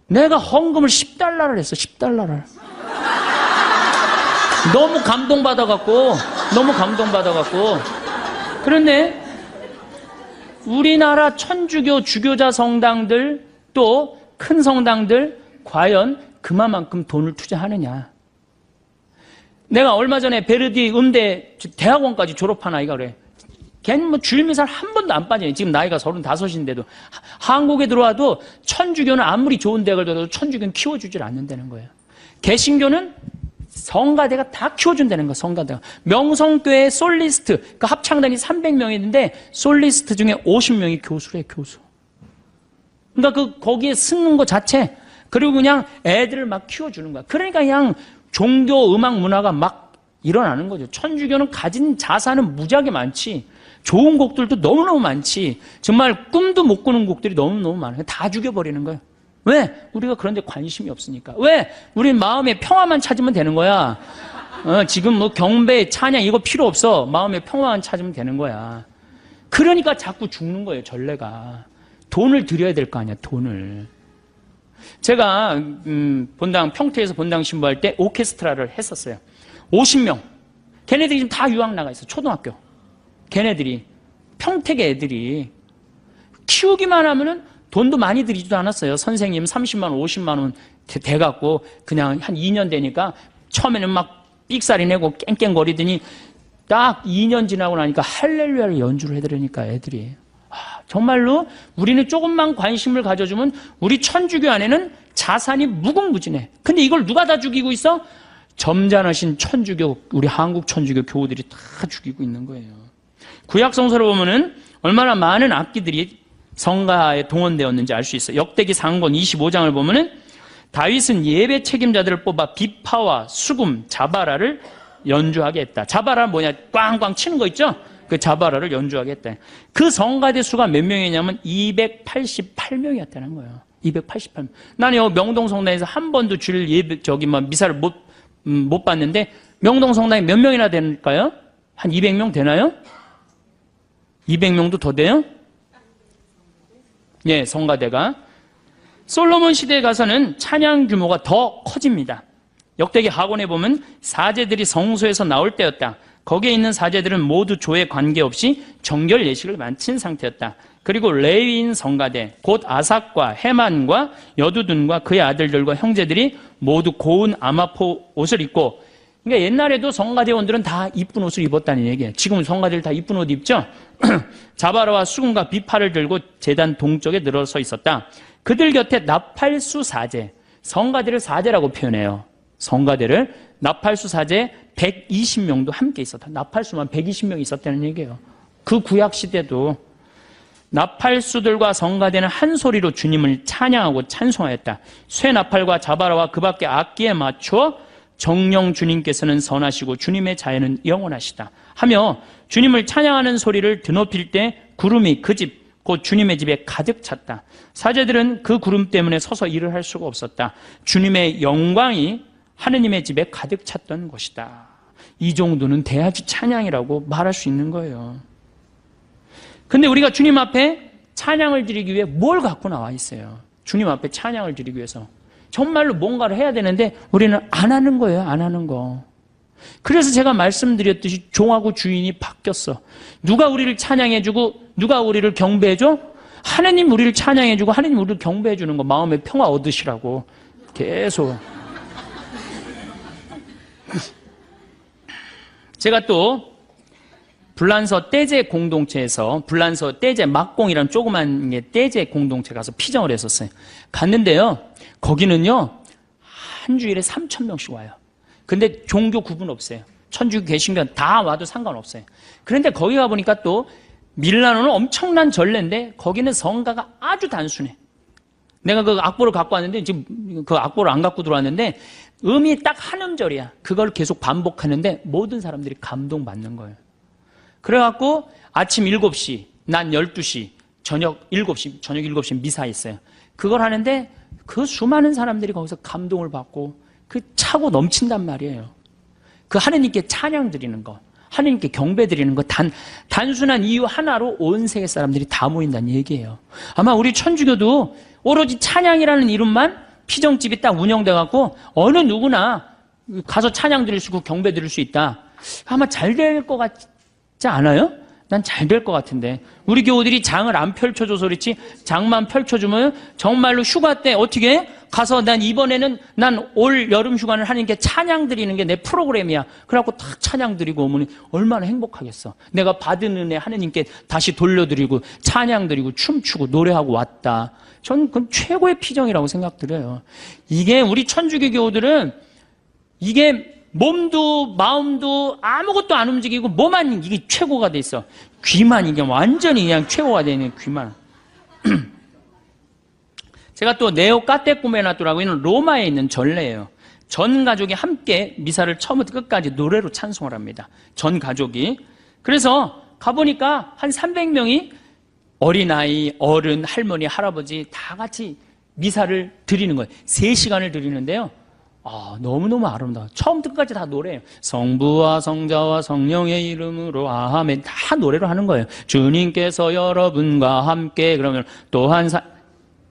내가 헌금을 $10를 했어, $10를. 너무 감동받아갖고. 그런데 우리나라 천주교 주교자 성당들, 또 큰 성당들, 과연 그만큼 돈을 투자하느냐. 내가 얼마 전에 베르디 음대 대학원까지 졸업한 아이가 그래. 걔는 뭐 주일미사를 한 번도 안 빠져요. 지금 나이가 35인데도. 한국에 들어와도 천주교는 아무리 좋은 대학을 들어도 천주교는 키워주질 않는다는 거예요. 개신교는 성가대가 다 키워준다는 거예요. 성가대가. 명성교회 솔리스트, 그 합창단이 300명이 있는데 솔리스트 중에 50명이 교수래요. 교수. 그러니까 거기에 쓰는 것 자체, 그리고 그냥 애들을 막 키워주는 거야. 그러니까 그냥 종교, 음악, 문화가 막 일어나는 거죠. 천주교는 가진 자산은 무지하게 많지. 좋은 곡들도 너무너무 많지. 정말 꿈도 못 꾸는 곡들이 너무너무 많아요. 다 죽여버리는 거예요. 왜? 우리가 그런 데 관심이 없으니까. 왜? 우리 마음의 평화만 찾으면 되는 거야. 지금 뭐 경배, 찬양 이거 필요 없어. 마음의 평화만 찾으면 되는 거야. 그러니까 자꾸 죽는 거예요, 전례가. 돈을 들여야 될 거 아니야, 돈을. 제가 평택에서 본당 신부할 때 오케스트라를 했었어요. 50명. 걔네들이 지금 다 유학 나가 있어, 초등학교. 걔네들이, 평택의 애들이. 키우기만 하면은 돈도 많이 들이지도 않았어요. 선생님 30만 원, 50만 원 돼갖고 그냥 한 2년 되니까 처음에는 막 삑사리 내고 깽깽거리더니 딱 2년 지나고 나니까 할렐루야를 연주를 해드리니까 애들이. 정말로 우리는 조금만 관심을 가져주면 우리 천주교 안에는 자산이 무궁무진해. 근데 이걸 누가 다 죽이고 있어? 점잖으신 천주교, 우리 한국 천주교 교우들이 다 죽이고 있는 거예요. 구약 성서를 보면은 얼마나 많은 악기들이 성가에 동원되었는지 알 수 있어요. 역대기 상권 25장을 보면은 다윗은 예배 책임자들을 뽑아 비파와 수금, 자바라를 연주하게 했다. 자바라 뭐냐? 꽝꽝 치는 거 있죠? 그 자바라를 연주하게 했다. 그 성가대 수가 몇 명이냐면 288명이었다는 거예요. 288명. 나는 여기 명동성당에서 한 번도 주일 예배, 미사를 못 봤는데, 명동성당에 몇 명이나 될까요? 한 200명 되나요? 200명도 더 돼요? 예, 성가대가. 솔로몬 시대에 가서는 찬양 규모가 더 커집니다. 역대기 하곤에 보면 사제들이 성소에서 나올 때였다. 거기에 있는 사제들은 모두 조에 관계없이 정결 예식을 마친 상태였다. 그리고 레위인 성가대, 곧 아삭과 헤만과 여두둔과 그의 아들들과 형제들이 모두 고운 아마포 옷을 입고, 그러니까 옛날에도 성가대원들은 다 이쁜 옷을 입었다는 얘기예요. 지금은 성가대들 다 이쁜 옷 입죠? 자바라와 수금과 비파를 들고 제단 동쪽에 늘어서 있었다. 그들 곁에 나팔수 사제, 성가대를 사제라고 표현해요. 성가대를 나팔수 사제 120명도 함께 있었다. 나팔수만 120명 있었다는 얘기예요. 그 구약 시대도 나팔수들과 성가대는 한 소리로 주님을 찬양하고 찬송하였다. 쇠 나팔과 자바라와 그 밖에 악기에 맞춰 정령 주님께서는 선하시고 주님의 자애는 영원하시다 하며 주님을 찬양하는 소리를 드높일 때 구름이 그 집, 곧 주님의 집에 가득 찼다. 사제들은 그 구름 때문에 서서 일을 할 수가 없었다. 주님의 영광이 하느님의 집에 가득 찼던 것이다. 이 정도는 대아주 찬양이라고 말할 수 있는 거예요. 근데 우리가 주님 앞에 찬양을 드리기 위해 뭘 갖고 나와 있어요? 주님 앞에 찬양을 드리기 위해서 정말로 뭔가를 해야 되는데 우리는 안 하는 거예요. 안 하는 거. 그래서 제가 말씀드렸듯이 종하고 주인이 바뀌었어. 누가 우리를 찬양해주고 누가 우리를 경배해줘? 하느님 우리를 찬양해주고 하느님 우리를 경배해주는 거, 마음의 평화 얻으시라고 계속. 제가 또 불란서 떼제 공동체에서, 불란서 떼제 막공이라는 조그만 떼제 공동체 가서 피정을 했었어요. 갔는데요, 거기는요 한 주일에 3,000명씩 와요. 근데 종교 구분 없어요. 천주교 개신교 다 와도 상관없어요. 그런데 거기 가보니까 또 밀라노는 엄청난 전례인데 거기는 성가가 아주 단순해. 내가 그 악보를 갖고 왔는데 지금 그 악보를 안 갖고 들어왔는데 음이 딱 한 음절이야. 그걸 계속 반복하는데 모든 사람들이 감동받는 거예요. 그래갖고 아침 7시, 난 12시, 저녁 7시 미사 있어요. 그걸 하는데 그 수많은 사람들이 거기서 감동을 받고 그 차고 넘친단 말이에요. 그 하느님께 찬양 드리는 거, 하느님께 경배 드리는 거, 단순한 이유 하나로 온 세계 사람들이 다 모인다는 얘기예요. 아마 우리 천주교도 오로지 찬양이라는 이름만 피정집이 딱 운영돼갖고 어느 누구나 가서 찬양 드릴 수 있고 경배 드릴 수 있다. 아마 잘 될 것 같지 않아요? 난 잘 될 것 같은데. 우리 교우들이 장을 안 펼쳐줘서 그렇지, 장만 펼쳐주면 정말로 휴가 때 어떻게 가서 난 이번에는 난 올 여름 휴가는 하나님께 찬양 드리는 게 내 프로그램이야. 그래갖고 딱 찬양 드리고 오면 얼마나 행복하겠어. 내가 받은 은혜 하나님께 다시 돌려드리고 찬양 드리고 춤추고 노래하고 왔다. 전 그건 최고의 피정이라고 생각드려요. 이게 우리 천주교 교우들은 이게 몸도 마음도 아무것도 안 움직이고 뭐만 이게 최고가 돼 있어. 귀만 이게 완전히 그냥 최고가 돼 있는 귀만. 제가 또 네오 까테꾸메나토라고 있는 로마에 있는 전례예요. 전 가족이 함께 미사를 처음부터 끝까지 노래로 찬송을 합니다. 전 가족이. 그래서 가보니까 한 300명이 어린아이, 어른, 할머니, 할아버지 다 같이 미사를 드리는 거예요. 3시간을 드리는데요. 너무너무 아름다워. 처음부터 끝까지 다 노래예요. 성부와 성자와 성령의 이름으로 아멘. 다 노래로 하는 거예요. 주님께서 여러분과 함께. 그러면 또한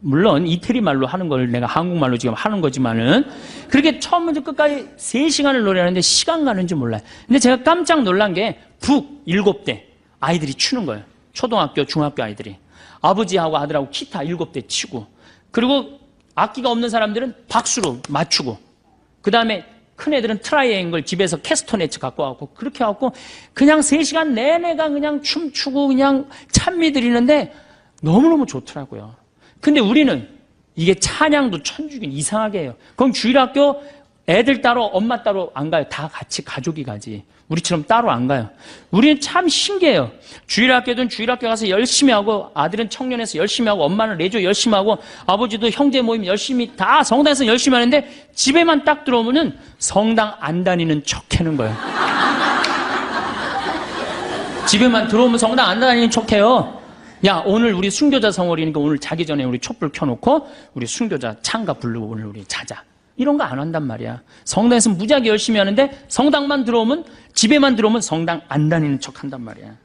물론 이태리 말로 하는 걸 내가 한국말로 지금 하는 거지만은 그렇게 처음부터 끝까지 3시간을 노래하는데 시간 가는지 몰라요. 근데 제가 깜짝 놀란 게 북 7대 아이들이 추는 거예요. 초등학교, 중학교 아이들이. 아버지하고 아들하고 기타 7대 치고, 그리고 악기가 없는 사람들은 박수로 맞추고, 그 다음에 큰 애들은 트라이앵글 집에서 캐스터네츠 갖고 와갖고 그렇게 해갖고 그냥 3시간 내내가 그냥 춤추고 그냥 찬미 드리는데 너무너무 좋더라고요. 근데 우리는 이게 찬양도 천주교는 이상하게 해요. 그럼 주일학교 애들 따로 엄마 따로 안 가요. 다 같이 가족이 가지. 우리처럼 따로 안 가요. 우리는 참 신기해요. 주일학교든 주일학교 가서 열심히 하고, 아들은 청년에서 열심히 하고, 엄마는 레조 열심히 하고, 아버지도 형제 모임 열심히 다 성당에서 열심히 하는데 집에만 딱 들어오면은 성당 안 다니는 척 하는 거예요. 집에만 들어오면 성당 안 다니는 척 해요. 야, 오늘 우리 순교자 성월이니까 오늘 자기 전에 우리 촛불 켜놓고 우리 순교자 찬가 부르고 오늘 우리 자자. 이런 거 안 한단 말이야. 성당에서 무지하게 열심히 하는데 성당만 들어오면, 집에만 들어오면 성당 안 다니는 척 한단 말이야.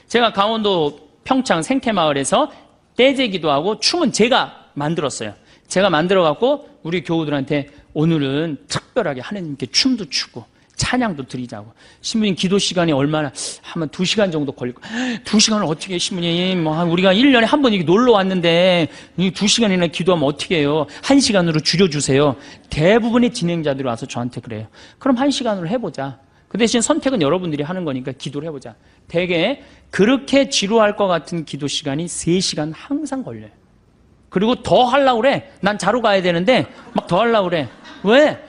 제가 강원도 평창 생태마을에서 떼제기도 하고 춤은 제가 만들었어요. 제가 만들어갖고 우리 교우들한테 오늘은 특별하게 하나님께 춤도 추고 찬양도 드리자고. 신부님 기도 시간이 얼마나, 하면 2시간 정도 걸릴 거. 2시간을 어떻게 해, 신부님? 뭐, 우리가 1년에 한 번 놀러 왔는데, 2시간이나 기도하면 어떻게 해요? 1시간으로 줄여주세요. 대부분의 진행자들이 와서 저한테 그래요. 그럼 1시간으로 해보자. 그 대신 선택은 여러분들이 하는 거니까 기도를 해보자. 대개 그렇게 지루할 것 같은 기도 시간이 3시간 항상 걸려요. 그리고 더 하려고 그래. 난 자러 가야 되는데, 막 더 하려고 그래. 왜?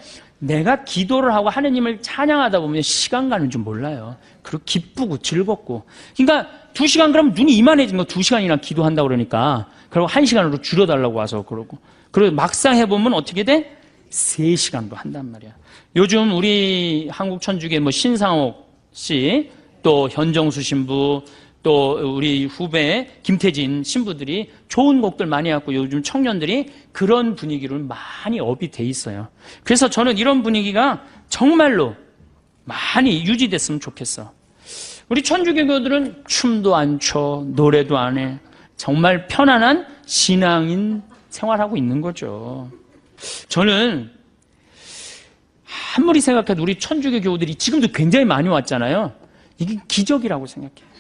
내가 기도를 하고 하느님을 찬양하다 보면 시간 가는 줄 몰라요. 그리고 기쁘고 즐겁고. 그러니까 2시간 그러면 눈이 이만해진 거, 2시간이나 기도한다고 그러니까. 그리고 1시간으로 줄여달라고 와서 그러고. 그리고 막상 해보면 어떻게 돼? 3시간도 한단 말이야. 요즘 우리 한국 천주교 뭐 신상옥 씨, 또 현정수 신부, 또 우리 후배 김태진 신부들이 좋은 곡들 많이 갖고 요즘 청년들이 그런 분위기로 많이 업이 돼 있어요. 그래서 저는 이런 분위기가 정말로 많이 유지됐으면 좋겠어. 우리 천주교교들은 춤도 안 춰, 노래도 안 해. 정말 편안한 신앙인 생활하고 있는 거죠. 저는 아무리 생각해도 우리 천주교 교우들이 지금도 굉장히 많이 왔잖아요. 이게 기적이라고 생각해요.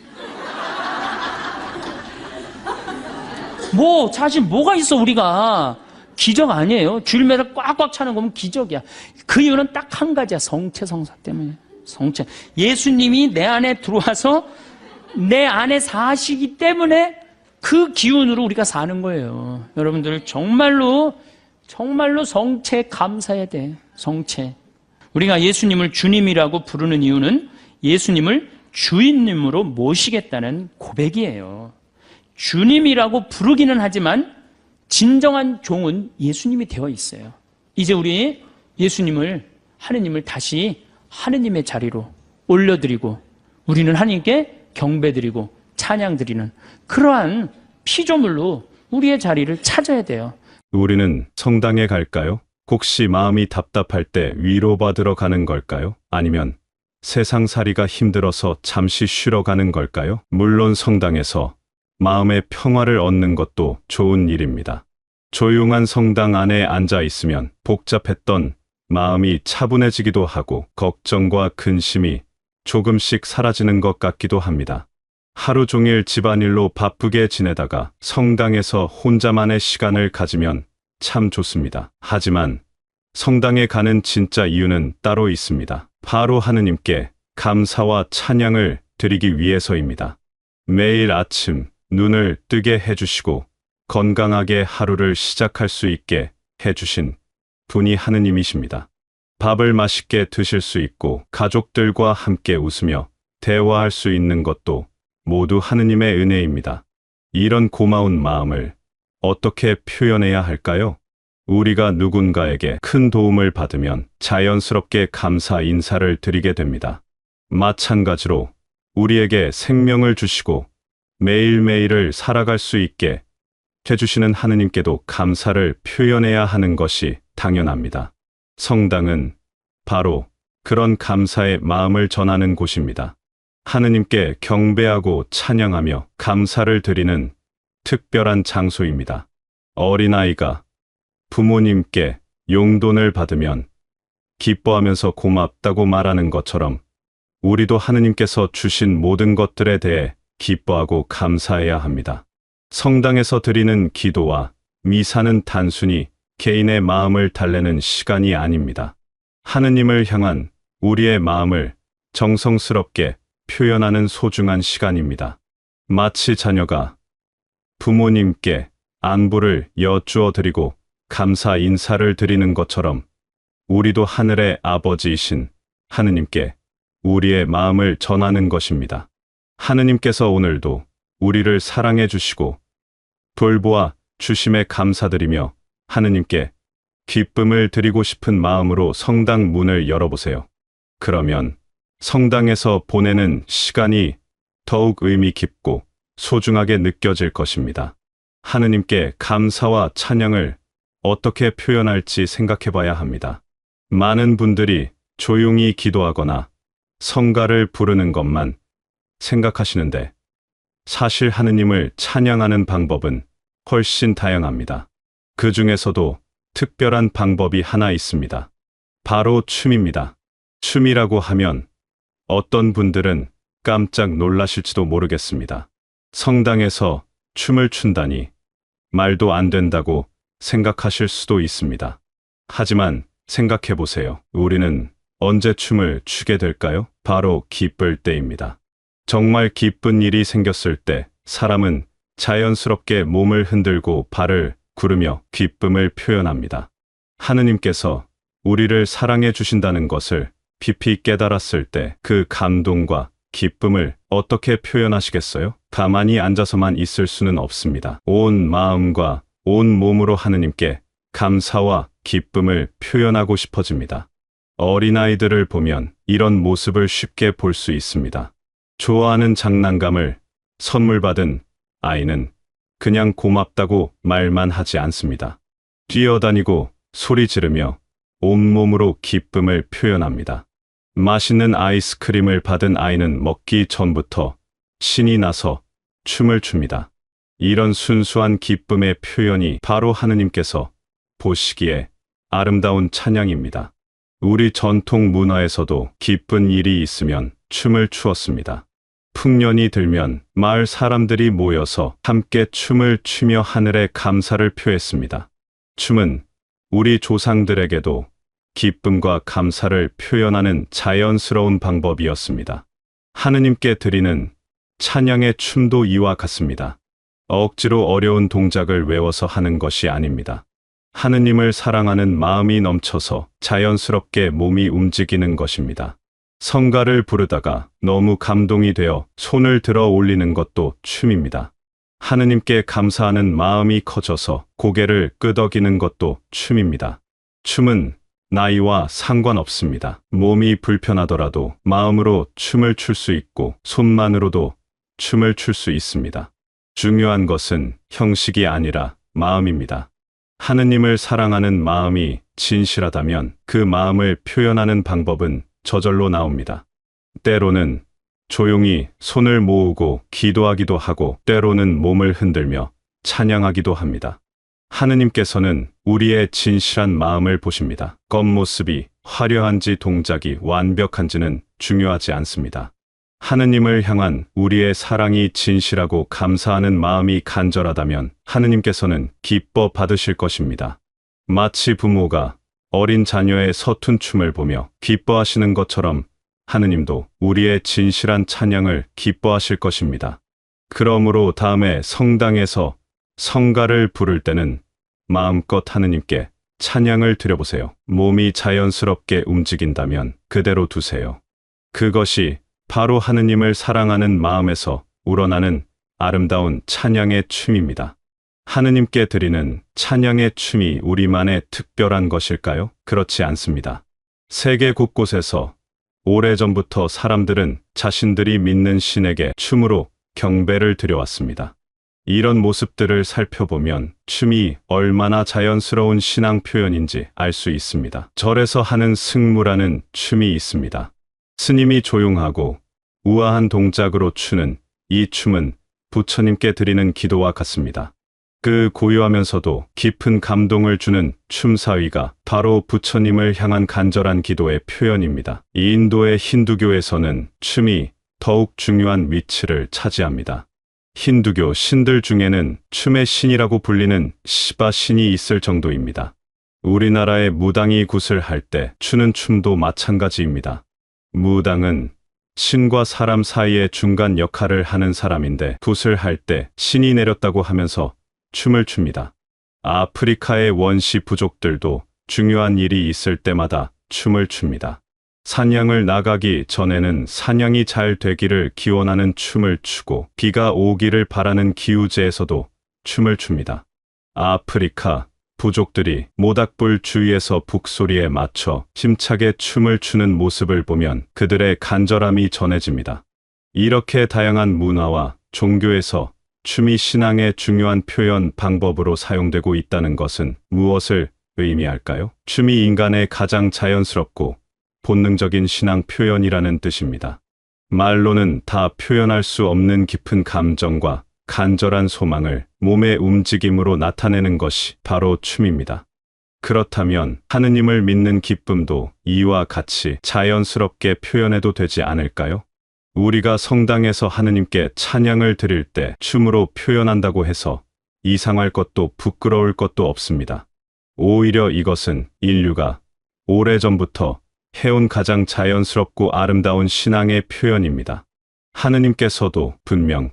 사실 뭐가 있어, 우리가. 기적 아니에요. 주일마다 꽉꽉 차는 거면 기적이야. 그 이유는 딱 한 가지야. 성체성사 때문에. 성체. 예수님이 내 안에 들어와서 내 안에 사시기 때문에 그 기운으로 우리가 사는 거예요. 여러분들 정말로 성체 감사해야 돼. 성체. 우리가 예수님을 주님이라고 부르는 이유는 예수님을 주인님으로 모시겠다는 고백이에요. 주님이라고 부르기는 하지만 진정한 종은 예수님이 되어 있어요. 이제 우리 예수님을, 하느님을 다시 하느님의 자리로 올려드리고 우리는 하느님께 경배드리고 찬양드리는 그러한 피조물로 우리의 자리를 찾아야 돼요. 우리는 성당에 갈까요? 혹시 마음이 답답할 때 위로받으러 가는 걸까요? 아니면 세상살이가 힘들어서 잠시 쉬러 가는 걸까요? 물론 성당에서 마음의 평화를 얻는 것도 좋은 일입니다. 조용한 성당 안에 앉아 있으면 복잡했던 마음이 차분해지기도 하고 걱정과 근심이 조금씩 사라지는 것 같기도 합니다. 하루 종일 집안일로 바쁘게 지내다가 성당에서 혼자만의 시간을 가지면 참 좋습니다. 하지만 성당에 가는 진짜 이유는 따로 있습니다. 바로 하느님께 감사와 찬양을 드리기 위해서입니다. 매일 아침 눈을 뜨게 해주시고 건강하게 하루를 시작할 수 있게 해주신 분이 하느님이십니다. 밥을 맛있게 드실 수 있고 가족들과 함께 웃으며 대화할 수 있는 것도 모두 하느님의 은혜입니다. 이런 고마운 마음을 어떻게 표현해야 할까요? 우리가 누군가에게 큰 도움을 받으면 자연스럽게 감사 인사를 드리게 됩니다. 마찬가지로 우리에게 생명을 주시고 매일매일을 살아갈 수 있게 해주시는 하느님께도 감사를 표현해야 하는 것이 당연합니다. 성당은 바로 그런 감사의 마음을 전하는 곳입니다. 하느님께 경배하고 찬양하며 감사를 드리는 특별한 장소입니다. 어린아이가 부모님께 용돈을 받으면 기뻐하면서 고맙다고 말하는 것처럼 우리도 하느님께서 주신 모든 것들에 대해 기뻐하고 감사해야 합니다. 성당에서 드리는 기도와 미사는 단순히 개인의 마음을 달래는 시간이 아닙니다. 하느님을 향한 우리의 마음을 정성스럽게 표현하는 소중한 시간입니다. 마치 자녀가 부모님께 안부를 여쭈어 드리고 감사 인사를 드리는 것처럼 우리도 하늘의 아버지이신 하느님께 우리의 마음을 전하는 것입니다. 하느님께서 오늘도 우리를 사랑해 주시고 돌보아 주심에 감사드리며 하느님께 기쁨을 드리고 싶은 마음으로 성당 문을 열어보세요. 그러면 성당에서 보내는 시간이 더욱 의미 깊고 소중하게 느껴질 것입니다. 하느님께 감사와 찬양을 어떻게 표현할지 생각해 봐야 합니다. 많은 분들이 조용히 기도하거나 성가를 부르는 것만 생각하시는데 사실 하느님을 찬양하는 방법은 훨씬 다양합니다. 그 중에서도 특별한 방법이 하나 있습니다. 바로 춤입니다. 춤이라고 하면 어떤 분들은 깜짝 놀라실지도 모르겠습니다. 성당에서 춤을 춘다니 말도 안 된다고 생각하실 수도 있습니다. 하지만 생각해 보세요. 우리는 언제 춤을 추게 될까요? 바로 기쁠 때입니다. 정말 기쁜 일이 생겼을 때 사람은 자연스럽게 몸을 흔들고 발을 구르며 기쁨을 표현합니다. 하느님께서 우리를 사랑해 주신다는 것을 깊이 깨달았을 때 그 감동과 기쁨을 어떻게 표현하시겠어요? 가만히 앉아서만 있을 수는 없습니다. 온 마음과 온 몸으로 하느님께 감사와 기쁨을 표현하고 싶어집니다. 어린아이들을 보면 이런 모습을 쉽게 볼 수 있습니다. 좋아하는 장난감을 선물 받은 아이는 그냥 고맙다고 말만 하지 않습니다. 뛰어다니고 소리 지르며 온몸으로 기쁨을 표현합니다. 맛있는 아이스크림을 받은 아이는 먹기 전부터 신이 나서 춤을 춥니다. 이런 순수한 기쁨의 표현이 바로 하느님께서 보시기에 아름다운 찬양입니다. 우리 전통 문화에서도 기쁜 일이 있으면 춤을 추었습니다. 풍년이 들면 마을 사람들이 모여서 함께 춤을 추며 하늘에 감사를 표했습니다. 춤은 우리 조상들에게도 기쁨과 감사를 표현하는 자연스러운 방법이었습니다. 하느님께 드리는 찬양의 춤도 이와 같습니다. 억지로 어려운 동작을 외워서 하는 것이 아닙니다. 하느님을 사랑하는 마음이 넘쳐서 자연스럽게 몸이 움직이는 것입니다. 성가를 부르다가 너무 감동이 되어 손을 들어 올리는 것도 춤입니다. 하느님께 감사하는 마음이 커져서 고개를 끄덕이는 것도 춤입니다. 춤은 나이와 상관없습니다. 몸이 불편하더라도 마음으로 춤을 출 수 있고 손만으로도 춤을 출 수 있습니다. 중요한 것은 형식이 아니라 마음입니다. 하느님을 사랑하는 마음이 진실하다면 그 마음을 표현하는 방법은 저절로 나옵니다. 때로는 조용히 손을 모으고 기도하기도 하고 때로는 몸을 흔들며 찬양하기도 합니다. 하느님께서는 우리의 진실한 마음을 보십니다. 겉모습이 화려한지 동작이 완벽한지는 중요하지 않습니다. 하느님을 향한 우리의 사랑이 진실하고 감사하는 마음이 간절하다면 하느님께서는 기뻐 받으실 것입니다. 마치 부모가 어린 자녀의 서툰 춤을 보며 기뻐하시는 것처럼 하느님도 우리의 진실한 찬양을 기뻐하실 것입니다. 그러므로 다음에 성당에서 성가를 부를 때는 마음껏 하느님께 찬양을 드려보세요. 몸이 자연스럽게 움직인다면 그대로 두세요. 그것이 바로 하느님을 사랑하는 마음에서 우러나는 아름다운 찬양의 춤입니다. 하느님께 드리는 찬양의 춤이 우리만의 특별한 것일까요? 그렇지 않습니다. 세계 곳곳에서 오래전부터 사람들은 자신들이 믿는 신에게 춤으로 경배를 드려왔습니다. 이런 모습들을 살펴보면 춤이 얼마나 자연스러운 신앙 표현인지 알 수 있습니다. 절에서 하는 승무라는 춤이 있습니다. 스님이 조용하고 우아한 동작으로 추는 이 춤은 부처님께 드리는 기도와 같습니다. 그 고요하면서도 깊은 감동을 주는 춤사위가 바로 부처님을 향한 간절한 기도의 표현입니다. 인도의 힌두교에서는 춤이 더욱 중요한 위치를 차지합니다. 힌두교 신들 중에는 춤의 신이라고 불리는 시바 신이 있을 정도입니다. 우리나라의 무당이 굿을 할 때 추는 춤도 마찬가지입니다. 무당은 신과 사람 사이의 중간 역할을 하는 사람인데 굿을 할 때 신이 내렸다고 하면서 춤을 춥니다. 아프리카의 원시 부족들도 중요한 일이 있을 때마다 춤을 춥니다. 사냥을 나가기 전에는 사냥이 잘 되기를 기원하는 춤을 추고 비가 오기를 바라는 기우제에서도 춤을 춥니다. 아프리카 부족들이 모닥불 주위에서 북소리에 맞춰 힘차게 춤을 추는 모습을 보면 그들의 간절함이 전해집니다. 이렇게 다양한 문화와 종교에서 춤이 신앙의 중요한 표현 방법으로 사용되고 있다는 것은 무엇을 의미할까요? 춤이 인간의 가장 자연스럽고 본능적인 신앙 표현이라는 뜻입니다. 말로는 다 표현할 수 없는 깊은 감정과 간절한 소망을 몸의 움직임으로 나타내는 것이 바로 춤입니다. 그렇다면 하느님을 믿는 기쁨도 이와 같이 자연스럽게 표현해도 되지 않을까요? 우리가 성당에서 하느님께 찬양을 드릴 때 춤으로 표현한다고 해서 이상할 것도 부끄러울 것도 없습니다. 오히려 이것은 인류가 오래전부터 해온 가장 자연스럽고 아름다운 신앙의 표현입니다. 하느님께서도 분명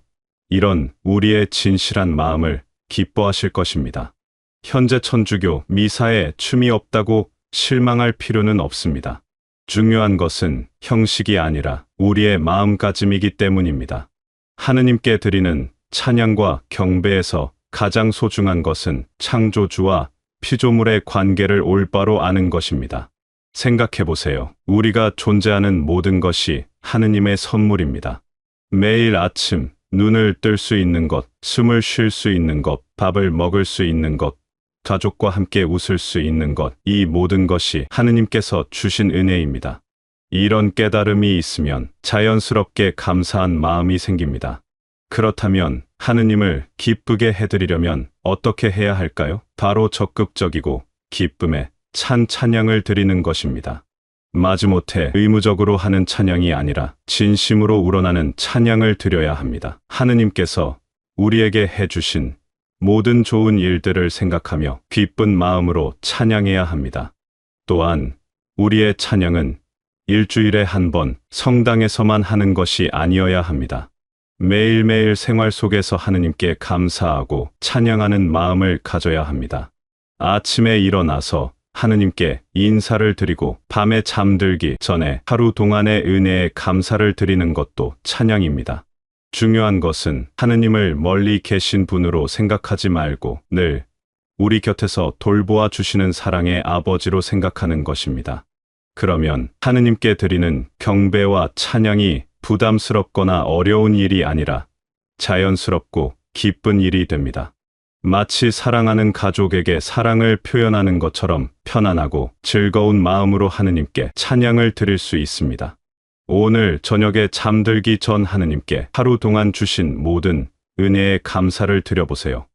이런 우리의 진실한 마음을 기뻐하실 것입니다. 현재 천주교 미사에 춤이 없다고 실망할 필요는 없습니다. 중요한 것은 형식이 아니라 우리의 마음가짐이기 때문입니다. 하느님께 드리는 찬양과 경배에서 가장 소중한 것은 창조주와 피조물의 관계를 올바로 아는 것입니다. 생각해 보세요. 우리가 존재하는 모든 것이 하느님의 선물입니다. 매일 아침 눈을 뜰 수 있는 것, 숨을 쉴 수 있는 것, 밥을 먹을 수 있는 것, 가족과 함께 웃을 수 있는 것, 이 모든 것이 하느님께서 주신 은혜입니다. 이런 깨달음이 있으면 자연스럽게 감사한 마음이 생깁니다. 그렇다면 하느님을 기쁘게 해드리려면 어떻게 해야 할까요? 바로 적극적이고 기쁨에 찬 찬양을 드리는 것입니다. 마지못해 의무적으로 하는 찬양이 아니라 진심으로 우러나는 찬양을 드려야 합니다. 하느님께서 우리에게 해주신 모든 좋은 일들을 생각하며 기쁜 마음으로 찬양해야 합니다. 또한 우리의 찬양은 일주일에 한 번 성당에서만 하는 것이 아니어야 합니다. 매일매일 생활 속에서 하느님께 감사하고 찬양하는 마음을 가져야 합니다. 아침에 일어나서 하느님께 인사를 드리고 밤에 잠들기 전에 하루 동안의 은혜에 감사를 드리는 것도 찬양입니다. 중요한 것은 하느님을 멀리 계신 분으로 생각하지 말고 늘 우리 곁에서 돌보아 주시는 사랑의 아버지로 생각하는 것입니다. 그러면 하느님께 드리는 경배와 찬양이 부담스럽거나 어려운 일이 아니라 자연스럽고 기쁜 일이 됩니다. 마치 사랑하는 가족에게 사랑을 표현하는 것처럼 편안하고 즐거운 마음으로 하느님께 찬양을 드릴 수 있습니다. 오늘 저녁에 잠들기 전 하느님께 하루 동안 주신 모든 은혜에 감사를 드려보세요.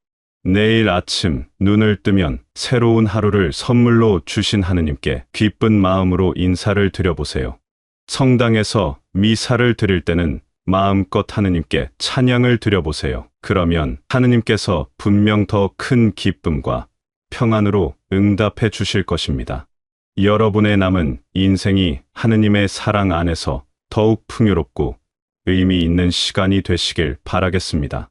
내일 아침 눈을 뜨면 새로운 하루를 선물로 주신 하느님께 기쁜 마음으로 인사를 드려보세요. 성당에서 미사를 드릴 때는 마음껏 하느님께 찬양을 드려보세요. 그러면 하느님께서 분명 더 큰 기쁨과 평안으로 응답해 주실 것입니다. 여러분의 남은 인생이 하느님의 사랑 안에서 더욱 풍요롭고 의미 있는 시간이 되시길 바라겠습니다.